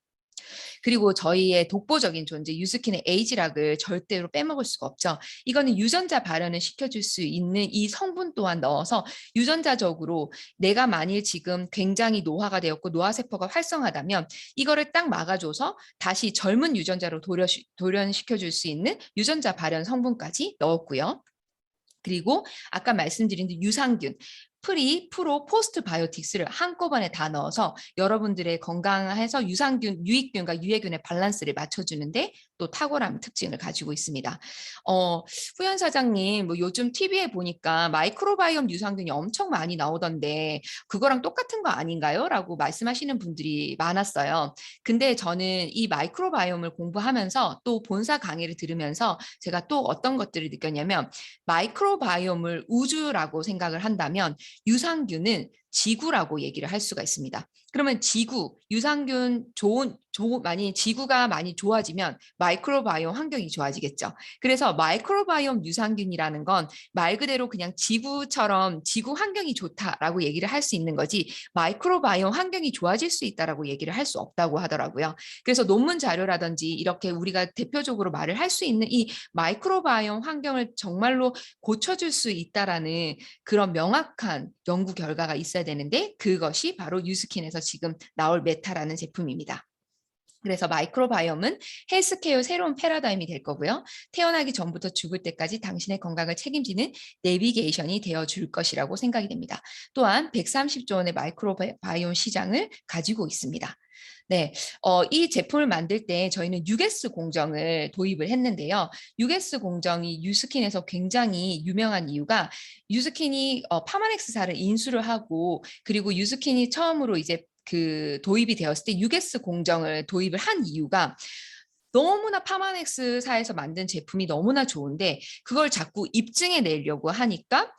그리고 저희의 독보적인 존재 유스킨의 에이지락을 절대로 빼먹을 수가 없죠. 이거는 유전자 발현을 시켜줄 수 있는 이 성분 또한 넣어서 유전자적으로 내가 만일 지금 굉장히 노화가 되었고 노화세포가 활성화하다면 이거를 딱 막아줘서 다시 젊은 유전자로 돌연시켜줄 수 있는 유전자 발현 성분까지 넣었고요. 그리고 아까 말씀드린 유산균, 프리, 프로, 포스트 바이오틱스를 한꺼번에 다 넣어서 여러분들의 건강해서 유산균, 유익균과 유해균의 밸런스를 맞춰주는데 또 탁월한 특징을 가지고 있습니다. 후연 사장님, 뭐 요즘 TV에 보니까 마이크로바이옴 유산균이 엄청 많이 나오던데 그거랑 똑같은 거 아닌가요? 라고 말씀하시는 분들이 많았어요. 근데 저는 이 마이크로바이옴을 공부하면서 또 본사 강의를 들으면서 제가 또 어떤 것들을 느꼈냐면 마이크로바이옴을 우주라고 생각을 한다면 유산균은 지구라고 얘기를 할 수가 있습니다. 그러면 지구, 유산균 많이 지구가 많이 좋아지면 마이크로바이옴 환경이 좋아지겠죠. 그래서 마이크로바이옴 유산균이라는 건 말 그대로 그냥 지구처럼 지구 환경이 좋다라고 얘기를 할 수 있는 거지 마이크로바이옴 환경이 좋아질 수 있다라고 얘기를 할 수 없다고 하더라고요. 그래서 논문 자료라든지 이렇게 우리가 대표적으로 말을 할 수 있는 이 마이크로바이옴 환경을 정말로 고쳐줄 수 있다라는 그런 명확한 연구 결과가 있어야 되는데 그것이 바로 유스킨에서 지금 나올 메타라는 제품입니다. 그래서 마이크로바이옴은 헬스케어 새로운 패러다임이 될 거고요. 태어나기 전부터 죽을 때까지 당신의 건강을 책임지는 내비게이션이 되어줄 것이라고 생각이 됩니다. 또한 130조 원의 마이크로바이옴 시장을 가지고 있습니다. 네, 이 제품을 만들 때 저희는 UGS 공정을 도입을 했는데요. UGS 공정이 유스킨에서 굉장히 유명한 이유가 유스킨이 파마넥스사를 인수를 하고 그리고 유스킨이 처음으로 이제 그 도입이 되었을 때 UGS 공정을 도입을 한 이유가 너무나 파마넥스사에서 만든 제품이 너무나 좋은데 그걸 자꾸 입증해 내려고 하니까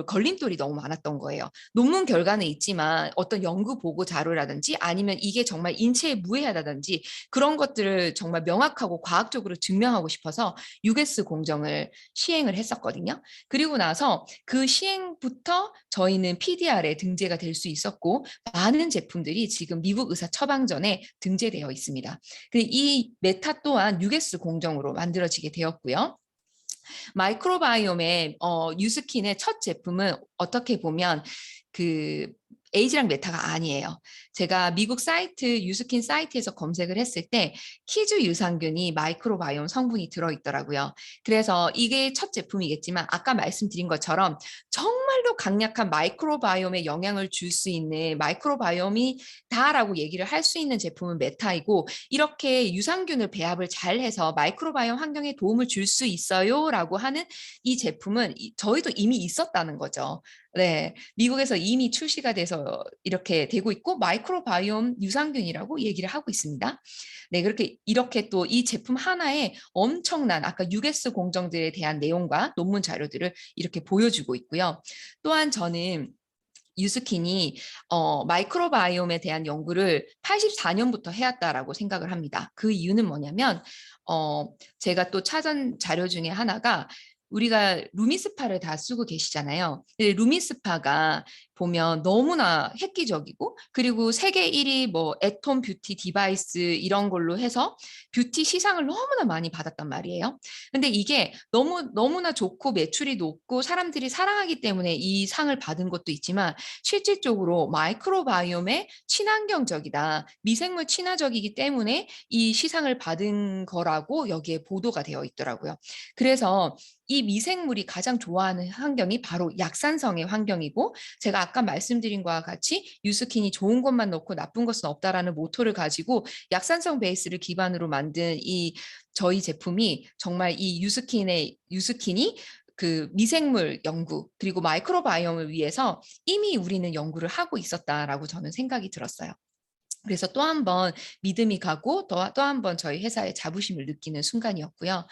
걸림돌이 너무 많았던 거예요. 논문 결과는 있지만 어떤 연구 보고 자료라든지 아니면 이게 정말 인체에 무해하다든지 그런 것들을 정말 명확하고 과학적으로 증명하고 싶어서 UGS 공정을 시행을 했었거든요. 그리고 나서 그 시행부터 저희는 PDR에 등재가 될 수 있었고 많은 제품들이 지금 미국 의사 처방전에 등재되어 있습니다. 이 메타 또한 UGS 공정으로 만들어지게 되었고요. 마이크로바이옴의 유스킨의 첫 제품은 어떻게 보면 그 에이지랑 메타가 아니에요. 제가 미국 사이트 유스킨 사이트에서 검색을 했을 때 키즈 유산균이 마이크로바이옴 성분이 들어있더라고요. 그래서 이게 첫 제품이겠지만 아까 말씀드린 것처럼 정말로 강력한 마이크로바이옴에 영향을 줄 수 있는 마이크로바이옴이 다라고 얘기를 할 수 있는 제품은 메타이고 이렇게 유산균을 배합을 잘 해서 마이크로바이옴 환경에 도움을 줄 수 있어요 라고 하는 이 제품은 저희도 이미 있었다는 거죠. 네, 미국에서 이미 출시가 돼서 이렇게 되고 있고 마이크로바이옴 유산균이라고 얘기를 하고 있습니다. 네, 이렇게 또 이 제품 하나에 엄청난 아까 UGS 공정들에 대한 내용과 논문 자료들을 이렇게 보여주고 있고요. 또한 저는 유스킨이 마이크로바이옴에 대한 연구를 84년부터 해왔다라고 생각을 합니다. 그 이유는 뭐냐면 제가 또 찾은 자료 중에 하나가 우리가 루미스파를 다 쓰고 계시잖아요. 근데 루미스파가 보면 너무나 획기적이고 그리고 세계 1위 뭐 애톰 뷰티 디바이스 이런 걸로 해서 뷰티 시상을 너무나 많이 받았단 말이에요. 근데 이게 너무나 좋고 매출이 높고 사람들이 사랑하기 때문에 이 상을 받은 것도 있지만 실질적으로 마이크로바이옴에 친환경적이다. 미생물 친화적이기 때문에 이 시상을 받은 거라고 여기에 보도가 되어 있더라고요. 그래서 이 미생물이 가장 좋아하는 환경이 바로 약산성의 환경이고 제가 아까 말씀드린 것과 같이 유스킨이 좋은 것만 넣고 나쁜 것은 없다라는 모토를 가지고 약산성 베이스를 기반으로 만든 이 저희 제품이 정말 이 유스킨이 그 미생물 연구 그리고 마이크로바이옴을 위해서 이미 우리는 연구를 하고 있었다라고 저는 생각이 들었어요. 그래서 또 한 번 믿음이 가고 또 한 번 저희 회사의 자부심을 느끼는 순간이었고요.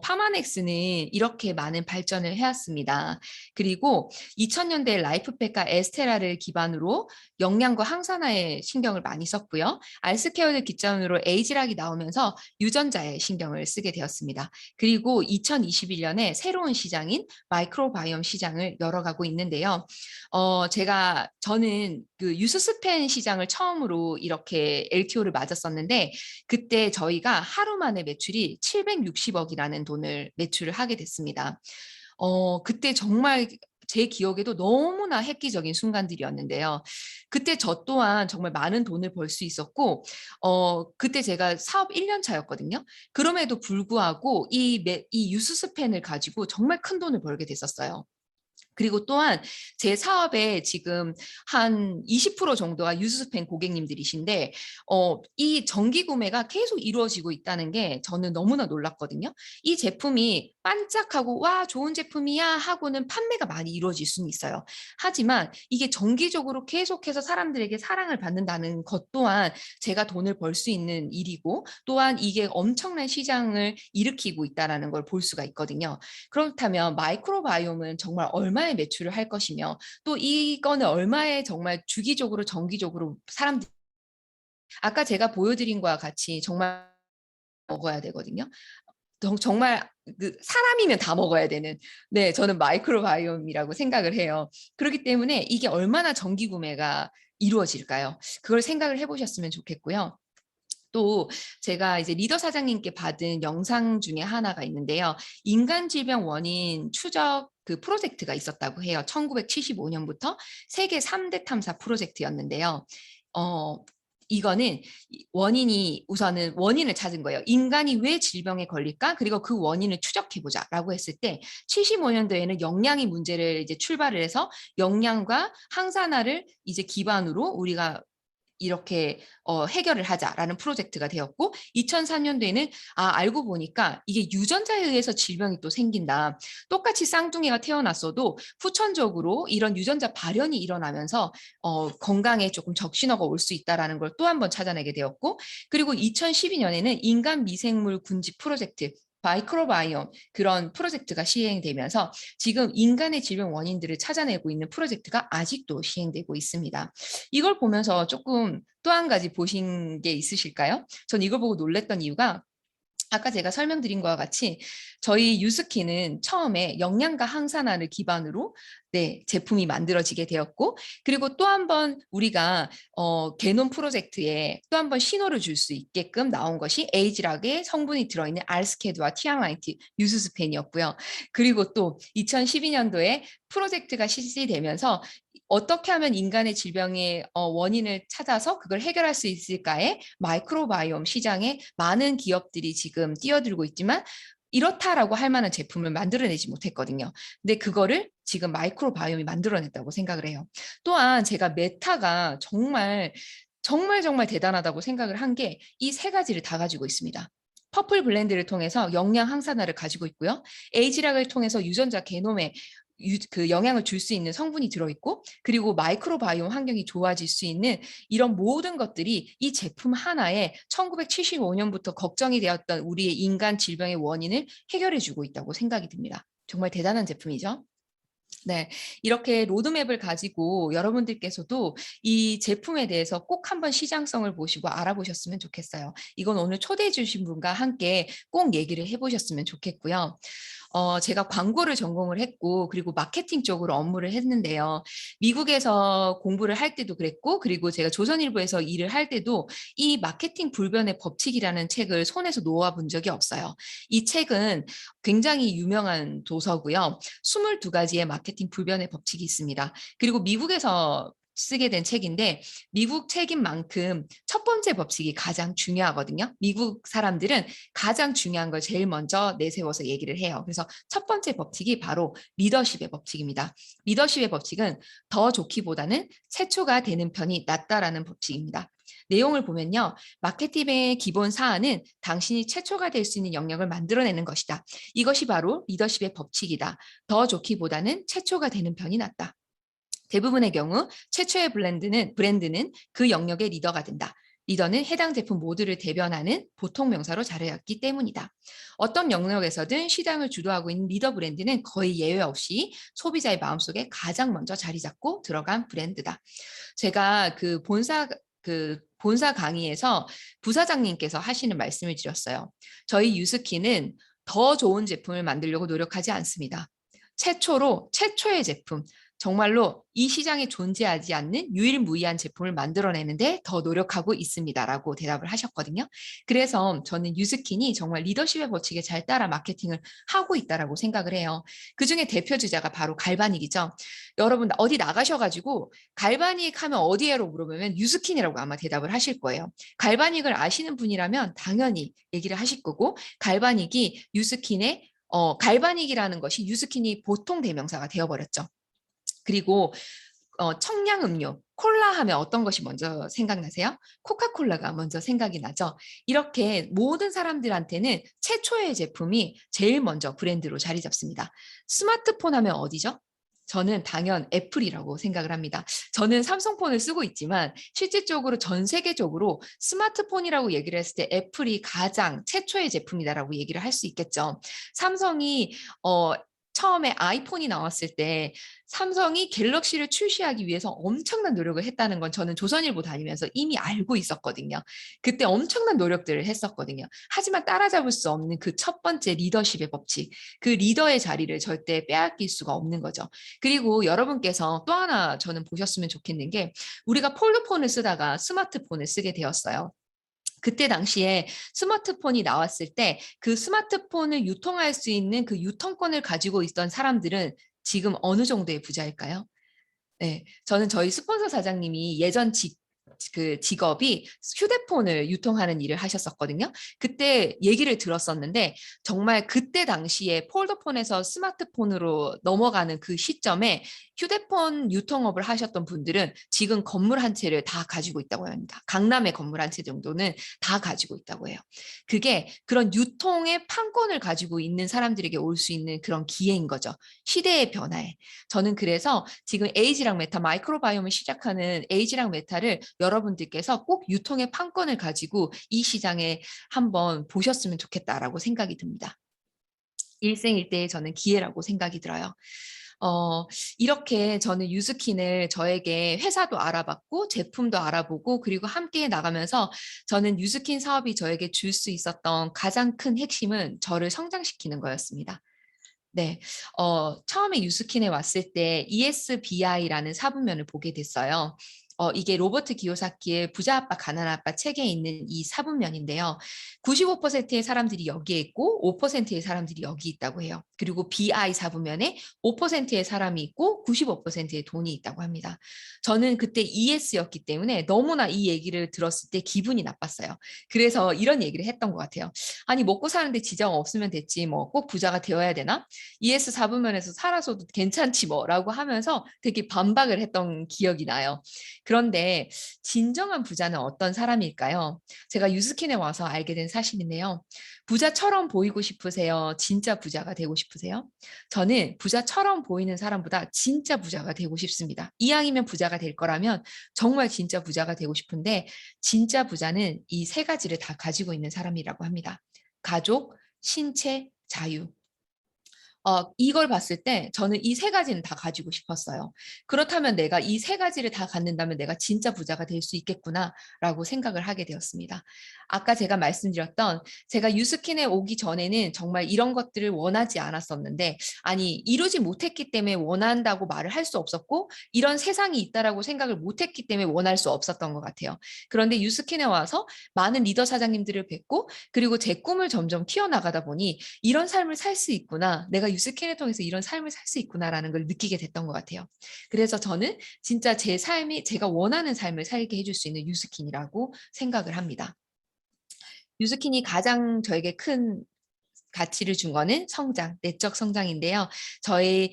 파마넥스는 이렇게 많은 발전을 해왔습니다. 그리고 2000년대 라이프팩과 에스테라를 기반으로 영양과 항산화에 신경을 많이 썼고요. 알스케어를 기점으로 에이지락이 나오면서 유전자에 신경을 쓰게 되었습니다. 그리고 2021년에 새로운 시장인 마이크로바이옴 시장을 열어가고 있는데요. 저는 그 유스스펜 시장을 처음으로 이렇게 LTO를 맞았었는데 그때 저희가 하루 만에 매출이 760억이라는 돈을 매출을 하게 됐습니다. 그때 정말 제 기억에도 너무나 획기적인 순간들이었는데요. 그때 저 또한 정말 많은 돈을 벌 수 있었고, 그때 제가 사업 1년 차였거든요. 그럼에도 불구하고 이 유스스펜을 가지고 정말 큰 돈을 벌게 됐었어요. 그리고 또한 제 사업에 지금 한 20% 정도가 유스스펜 고객님들이신데 이 정기 구매가 계속 이루어지고 있다는 게 저는 너무나 놀랐거든요. 이 제품이 반짝하고 와 좋은 제품이야 하고는 판매가 많이 이루어질 수는 있어요. 하지만 이게 정기적으로 계속해서 사람들에게 사랑을 받는다는 것 또한 제가 돈을 벌 수 있는 일이고 또한 이게 엄청난 시장을 일으키고 있다는 걸 볼 수가 있거든요. 그렇다면 마이크로바이옴은 정말 얼마의 매출을 할 것이며 또 이거는 얼마의 정말 주기적으로 정기적으로 사람들 아까 제가 보여드린 것과 같이 정말 먹어야 되거든요. 정말 그 사람이면 다 먹어야 되는 네 저는 마이크로바이옴이라고 생각을 해요. 그렇기 때문에 이게 얼마나 정기 구매가 이루어질까요? 그걸 생각을 해보셨으면 좋겠고요. 또 제가 이제 리더 사장님께 받은 영상 중에 하나가 있는데요. 인간 질병 원인 추적 그 프로젝트가 있었다고 해요. 1975년부터 세계 3대 탐사 프로젝트였는데요. 이거는 우선은 원인을 찾은 거예요. 인간이 왜 질병에 걸릴까? 그리고 그 원인을 추적해보자라고 했을 때 75년도에는 영양이 문제를 이제 출발을 해서 영양과 항산화를 이제 기반으로 우리가 이렇게 해결을 하자라는 프로젝트가 되었고 2004년도에는 알고 보니까 이게 유전자에 의해서 질병이 또 생긴다. 똑같이 쌍둥이가 태어났어도 후천적으로 이런 유전자 발현이 일어나면서 건강에 조금 적신호가 올 수 있다는 걸 또 한 번 찾아내게 되었고 그리고 2012년에는 인간 미생물 군집 프로젝트 마이크로바이옴 그런 프로젝트가 시행되면서 지금 인간의 질병 원인들을 찾아내고 있는 프로젝트가 아직도 시행되고 있습니다. 이걸 보면서 조금 또 한 가지 보신 게 있으실까요? 전 이걸 보고 놀랬던 이유가 아까 제가 설명드린 것과 같이 저희 유스킨은 처음에 영양과 항산화를 기반으로 제품이 만들어지게 되었고 그리고 또 한 번 우리가 게놈 프로젝트에 또 한 번 신호를 줄 수 있게끔 나온 것이 에이지락의 성분이 들어있는 알스케드와 티앙라이트 유스스펜이었고요. 그리고 또 2012년도에 프로젝트가 실시되면서 어떻게 하면 인간의 질병의 원인을 찾아서 그걸 해결할 수 있을까에 마이크로바이옴 시장에 많은 기업들이 지금 뛰어들고 있지만 이렇다라고 할 만한 제품을 만들어내지 못했거든요. 근데 그거를 지금 마이크로바이옴이 만들어냈다고 생각을 해요. 또한 제가 메타가 정말 대단하다고 생각을 한 게 이 세 가지를 다 가지고 있습니다. 퍼플 블렌드를 통해서 영양 항산화를 가지고 있고요. 에이지락을 통해서 유전자 게놈에 그 영향을 줄 수 있는 성분이 들어있고 그리고 마이크로바이옴 환경이 좋아질 수 있는 이런 모든 것들이 이 제품 하나에 1975년부터 걱정이 되었던 우리의 인간 질병의 원인을 해결해주고 있다고 생각이 듭니다. 정말 대단한 제품이죠. 네, 이렇게 로드맵을 가지고 여러분들께서도 이 제품에 대해서 꼭 한번 시장성을 보시고 알아보셨으면 좋겠어요. 이건 오늘 초대해 주신 분과 함께 꼭 얘기를 해보셨으면 좋겠고요. 제가 광고를 전공을 했고 그리고 마케팅 쪽으로 업무를 했는데요. 미국에서 공부를 할 때도 그랬고 그리고 제가 조선일보에서 일을 할 때도 이 마케팅 불변의 법칙이라는 책을 손에서 놓아본 적이 없어요. 이 책은 굉장히 유명한 도서고요. 22가지의 마케팅 불변의 법칙이 있습니다. 그리고 미국에서 쓰게 된 책인데 미국 책인 만큼 첫 번째 법칙이 가장 중요하거든요. 미국 사람들은 가장 중요한 걸 제일 먼저 내세워서 얘기를 해요. 그래서 첫 번째 법칙이 바로 리더십의 법칙입니다. 리더십의 법칙은 더 좋기보다는 최초가 되는 편이 낫다라는 법칙입니다. 내용을 보면요. 마케팅의 기본 사안은 당신이 최초가 될 수 있는 영역을 만들어내는 것이다. 이것이 바로 리더십의 법칙이다. 더 좋기보다는 최초가 되는 편이 낫다. 대부분의 경우 최초의 브랜드는 그 영역의 리더가 된다. 리더는 해당 제품 모두를 대변하는 보통 명사로 자리했기 때문이다. 어떤 영역에서든 시장을 주도하고 있는 리더 브랜드는 거의 예외 없이 소비자의 마음속에 가장 먼저 자리 잡고 들어간 브랜드다. 제가 그 본사 강의에서 부사장님께서 하시는 말씀을 드렸어요. 저희 유스키는 더 좋은 제품을 만들려고 노력하지 않습니다. 최초의 제품, 정말로 이 시장에 존재하지 않는 유일무이한 제품을 만들어내는데 더 노력하고 있습니다라고 대답을 하셨거든요. 그래서 저는 유스킨이 정말 리더십의 법칙에 잘 따라 마케팅을 하고 있다라고 생각을 해요. 그중에 대표 주자가 바로 갈바닉이죠. 여러분 어디 나가셔가지고 갈바닉 하면 어디에로 물어보면 유스킨이라고 아마 대답을 하실 거예요. 갈바닉을 아시는 분이라면 당연히 얘기를 하실 거고 갈바닉이 유스킨의 갈바닉이라는 것이 유스킨이 보통 대명사가 되어버렸죠. 그리고 청량음료, 콜라 하면 어떤 것이 먼저 생각나세요? 코카콜라가 먼저 생각이 나죠. 이렇게 모든 사람들한테는 최초의 제품이 제일 먼저 브랜드로 자리 잡습니다. 스마트폰 하면 어디죠? 저는 당연 애플이라고 생각을 합니다. 저는 삼성폰을 쓰고 있지만 실질적으로 전 세계적으로 스마트폰이라고 얘기를 했을 때 애플이 가장 최초의 제품이다라고 얘기를 할 수 있겠죠. 삼성이 처음에 아이폰이 나왔을 때 삼성이 갤럭시를 출시하기 위해서 엄청난 노력을 했다는 건 저는 조선일보 다니면서 이미 알고 있었거든요. 그때 엄청난 노력들을 했었거든요. 하지만 따라잡을 수 없는 그 첫 번째 리더십의 법칙, 그 리더의 자리를 절대 빼앗길 수가 없는 거죠. 그리고 여러분께서 또 하나 저는 보셨으면 좋겠는 게 우리가 폴더폰을 쓰다가 스마트폰을 쓰게 되었어요. 그때 당시에 스마트폰이 나왔을 때 그 스마트폰을 유통할 수 있는 그 유통권을 가지고 있던 사람들은 지금 어느 정도의 부자일까요? 네, 저는 저희 스폰서 사장님이 예전 직업이 휴대폰을 유통하는 일을 하셨었거든요. 그때 얘기를 들었었는데 정말 그때 당시에 폴더폰에서 스마트폰으로 넘어가는 그 시점에 휴대폰 유통업을 하셨던 분들은 지금 건물 한 채를 다 가지고 있다고 합니다. 강남의 건물 한 채 정도는 다 가지고 있다고 해요. 그게 그런 유통의 판권을 가지고 있는 사람들에게 올 수 있는 그런 기회인 거죠. 시대의 변화에. 저는 그래서 지금 에이지랑 메타, 마이크로바이옴을 시작하는 에이지랑 메타를 여러분들께서 꼭 유통의 판권을 가지고 이 시장에 한번 보셨으면 좋겠다라고 생각이 듭니다. 일생일대의 저는 기회라고 생각이 들어요. 이렇게 저는 유스킨을 저에게 회사도 알아봤고 제품도 알아보고 그리고 함께 나가면서 저는 유스킨 사업이 저에게 줄 수 있었던 가장 큰 핵심은 저를 성장시키는 거였습니다. 네, 처음에 유스킨에 왔을 때 ESBI라는 사분면을 보게 됐어요. 이게 로버트 기요사키의 부자 아빠 가난 아빠 책에 있는 이 사분면인데요. 95%의 사람들이 여기에 있고 5%의 사람들이 여기 있다고 해요. 그리고 BI 사분면에 5%의 사람이 있고 95%의 돈이 있다고 합니다. 저는 그때 ES였기 때문에 너무나 이 얘기를 들었을 때 기분이 나빴어요. 그래서 이런 얘기를 했던 것 같아요. 아니 먹고 사는데 지장 없으면 됐지 뭐 꼭 부자가 되어야 되나? ES 사분면에서 살아서도 괜찮지 뭐라고 하면서 되게 반박을 했던 기억이 나요. 그런데 진정한 부자는 어떤 사람일까요? 제가 유스킨에 와서 알게 된 사실인데요. 부자처럼 보이고 싶으세요? 진짜 부자가 되고 싶으세요? 저는 부자처럼 보이는 사람보다 진짜 부자가 되고 싶습니다. 이왕이면 부자가 될 거라면 정말 진짜 부자가 되고 싶은데 진짜 부자는 이 세 가지를 다 가지고 있는 사람이라고 합니다. 가족, 신체, 자유. 이걸 봤을 때 저는 이 세 가지는 다 가지고 싶었어요. 그렇다면 내가 이 세 가지를 다 갖는다면 내가 진짜 부자가 될 수 있겠구나라고 생각을 하게 되었습니다. 아까 제가 말씀드렸던 제가 유스킨에 오기 전에는 정말 이런 것들을 원하지 않았었는데 아니 이루지 못했기 때문에 원한다고 말을 할 수 없었고 이런 세상이 있다라고 생각을 못했기 때문에 원할 수 없었던 것 같아요. 그런데 유스킨에 와서 많은 리더 사장님들을 뵙고 그리고 제 꿈을 점점 키워나가다 보니 이런 삶을 살 수 있구나. 내가 유스킨을 통해서 이런 삶을 살 수 있구나라는 걸 느끼게 됐던 것 같아요. 그래서 저는 진짜 제 삶이 제가 원하는 삶을 살게 해줄 수 있는 유스킨이라고 생각을 합니다. 유스킨이 가장 저에게 큰 가치를 준 거는 성장, 내적 성장인데요. 저희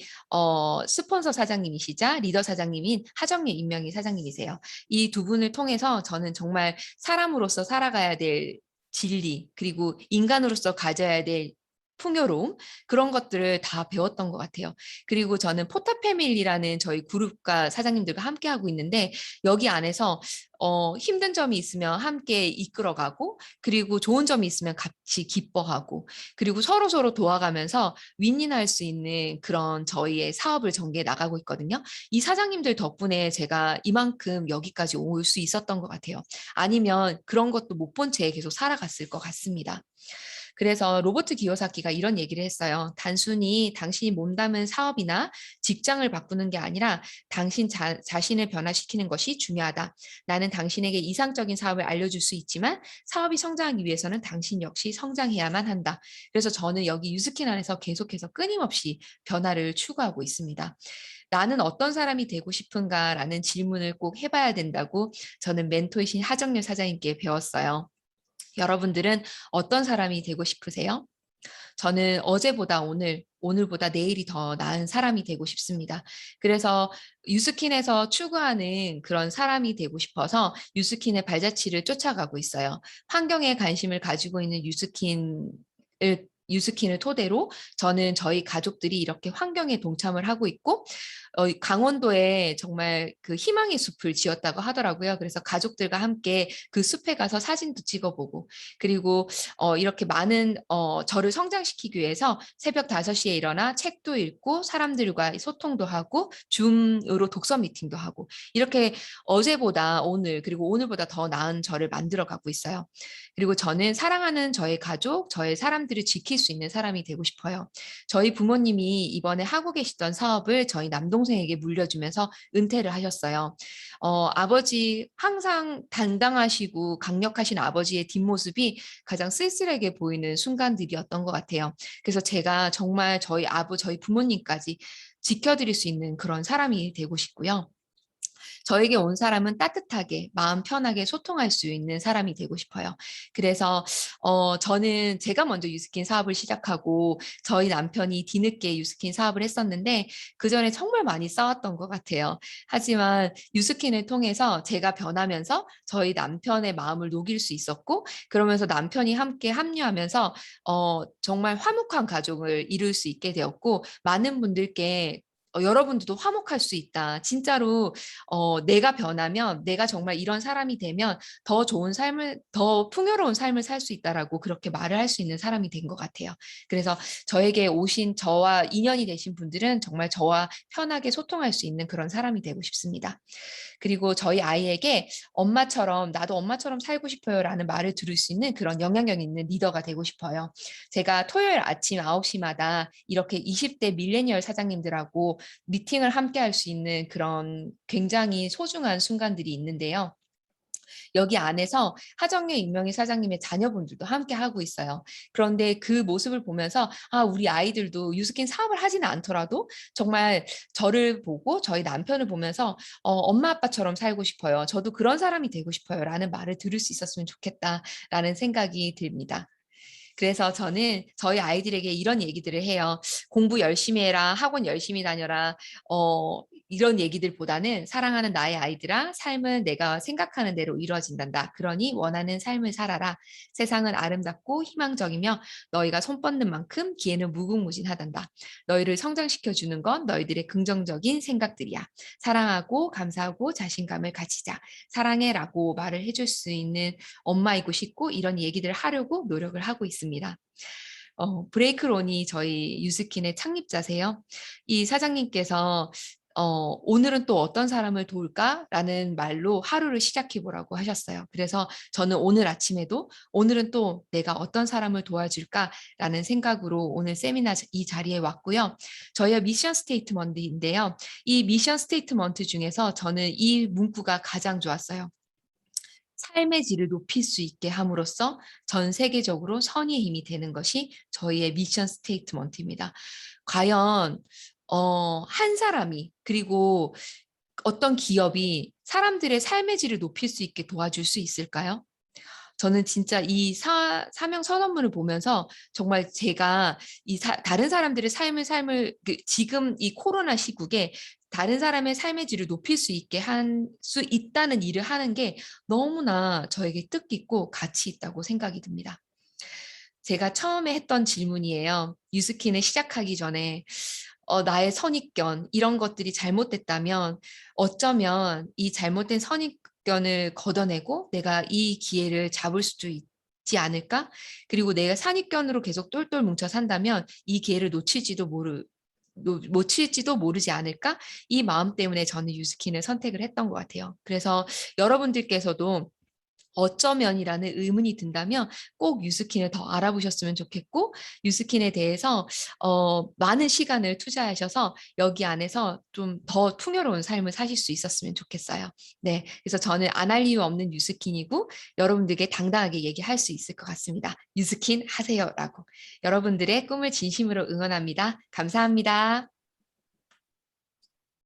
스폰서 사장님이시자 리더 사장님인 하정예 임명희 사장님이세요. 이 두 분을 통해서 저는 정말 사람으로서 살아가야 될 진리, 그리고 인간으로서 가져야 될 풍요로움, 그런 것들을 다 배웠던 것 같아요. 그리고 저는 포타 패밀리라는 저희 그룹과 사장님들과 함께 하고 있는데, 여기 안에서 힘든 점이 있으면 함께 이끌어가고, 그리고 좋은 점이 있으면 같이 기뻐하고, 그리고 서로서로 도와가면서 윈윈할 수 있는 그런 저희의 사업을 전개해 나가고 있거든요. 이 사장님들 덕분에 제가 이만큼 여기까지 올 수 있었던 것 같아요. 아니면 그런 것도 못 본 채 계속 살아갔을 것 같습니다. 그래서 로버트 기요사키가 이런 얘기를 했어요. 단순히 당신이 몸담은 사업이나 직장을 바꾸는 게 아니라 당신 자신을 변화시키는 것이 중요하다. 나는 당신에게 이상적인 사업을 알려줄 수 있지만 사업이 성장하기 위해서는 당신 역시 성장해야만 한다. 그래서 저는 여기 유스킨 안에서 계속해서 끊임없이 변화를 추구하고 있습니다. 나는 어떤 사람이 되고 싶은가라는 질문을 꼭 해봐야 된다고 저는 멘토이신 하정렬 사장님께 배웠어요. 여러분들은 어떤 사람이 되고 싶으세요? 저는 어제보다 오늘보다 내일이 더 나은 사람이 되고 싶습니다. 그래서 유스킨에서 추구하는 그런 사람이 되고 싶어서 유스킨의 발자취를 쫓아가고 있어요. 환경에 관심을 가지고 있는 유스킨을 토대로 저는 저희 가족들이 이렇게 환경에 동참을 하고 있고, 강원도에 정말 그 희망의 숲을 지었다고 하더라고요. 그래서 가족들과 함께 그 숲에 가서 사진도 찍어보고, 그리고 이렇게 많은 저를 성장시키기 위해서 새벽 5시에 일어나 책도 읽고 사람들과 소통도 하고 줌으로 독서 미팅도 하고, 이렇게 어제보다 오늘, 그리고 오늘보다 더 나은 저를 만들어가고 있어요. 그리고 저는 사랑하는 저의 가족, 저의 사람들을 지킬 수 있는 사람이 되고 싶어요. 저희 부모님이 이번에 하고 계시던 사업을 저희 남동생에게 물려주면서 은퇴를 하셨어요. 아버지 항상 당당하시고 강력하신 아버지의 뒷모습이 가장 쓸쓸하게 보이는 순간들이었던 것 같아요. 그래서 제가 정말 저희 부모님까지 지켜드릴 수 있는 그런 사람이 되고 싶고요. 저에게 온 사람은 따뜻하게 마음 편하게 소통할 수 있는 사람이 되고 싶어요. 그래서 저는 제가 먼저 유스킨 사업을 시작하고 저희 남편이 뒤늦게 유스킨 사업을 했었는데 그 전에 정말 많이 싸웠던 것 같아요. 하지만 유스킨을 통해서 제가 변하면서 저희 남편의 마음을 녹일 수 있었고, 그러면서 남편이 함께 합류하면서 정말 화목한 가족을 이룰 수 있게 되었고, 많은 분들께 여러분들도 화목할 수 있다. 진짜로 내가 변하면, 내가 정말 이런 사람이 되면 더 좋은 삶을, 더 풍요로운 삶을 살 수 있다라고 그렇게 말을 할 수 있는 사람이 된 것 같아요. 그래서 저에게 오신 저와 인연이 되신 분들은 정말 저와 편하게 소통할 수 있는 그런 사람이 되고 싶습니다. 그리고 저희 아이에게 나도 엄마처럼 살고 싶어요라는 말을 들을 수 있는 그런 영향력 있는 리더가 되고 싶어요. 제가 토요일 아침 9시마다 이렇게 20대 밀레니얼 사장님들하고 미팅을 함께 할 수 있는 그런 굉장히 소중한 순간들이 있는데요. 여기 안에서 하정예 임명희 사장님의 자녀분들도 함께 하고 있어요. 그런데 그 모습을 보면서 우리 아이들도 유스킨 사업을 하지는 않더라도 정말 저를 보고 저희 남편을 보면서 엄마 아빠처럼 살고 싶어요. 저도 그런 사람이 되고 싶어요. 라는 말을 들을 수 있었으면 좋겠다라는 생각이 듭니다. 그래서 저는 저희 아이들에게 이런 얘기들을 해요. 공부 열심히 해라, 학원 열심히 다녀라, 이런 얘기들보다는 사랑하는 나의 아이들아, 삶은 내가 생각하는 대로 이루어진단다. 그러니 원하는 삶을 살아라. 세상은 아름답고 희망적이며 너희가 손 뻗는 만큼 기회는 무궁무진하단다. 너희를 성장시켜주는 건 너희들의 긍정적인 생각들이야. 사랑하고 감사하고 자신감을 가지자. 사랑해라고 말을 해줄 수 있는 엄마이고 싶고 이런 얘기들을 하려고 노력을 하고 있습니다. 브레이크론이 저희 유스킨의 창립자세요. 이 사장님께서 오늘은 또 어떤 사람을 도울까라는 말로 하루를 시작해 보라고 하셨어요. 그래서 저는 오늘 아침에도 오늘은 또 내가 어떤 사람을 도와줄까라는 생각으로 오늘 세미나 이 자리에 왔고요. 저희가 미션 스테이트먼트인데요. 이 미션 스테이트먼트 중에서 저는 이 문구가 가장 좋았어요. 삶의 질을 높일 수 있게 함으로써 전 세계적으로 선의의 힘이 되는 것이 저희의 미션 스테이트먼트입니다. 과연 한 사람이 그리고 어떤 기업이 사람들의 삶의 질을 높일 수 있게 도와줄 수 있을까요? 저는 진짜 이 사명 선언문을 보면서 정말 제가 다른 사람들의 삶을 지금 이 코로나 시국에 다른 사람의 삶의 질을 높일 수 있게 한 수 있다는 일을 하는 게 너무나 저에게 뜻깊고 가치 있다고 생각이 듭니다. 제가 처음에 했던 질문이에요. 뉴스킨을 시작하기 전에 나의 선입견 이런 것들이 잘못됐다면 어쩌면 이 잘못된 선입견을 걷어내고 내가 이 기회를 잡을 수도 있지 않을까? 그리고 내가 선입견으로 계속 똘똘 뭉쳐 산다면 이 기회를 놓칠지도 모르지 않을까? 이 마음 때문에 저는 뉴스킨을 선택을 했던 것 같아요. 그래서 여러분들께서도 어쩌면이라는 의문이 든다면 꼭 뉴스킨을 더 알아보셨으면 좋겠고 뉴스킨에 대해서 많은 시간을 투자하셔서 여기 안에서 좀 더 풍요로운 삶을 사실 수 있었으면 좋겠어요. 네, 그래서 저는 안 할 이유 없는 뉴스킨이고 여러분들께 당당하게 얘기할 수 있을 것 같습니다. 뉴스킨 하세요라고. 여러분들의 꿈을 진심으로 응원합니다. 감사합니다.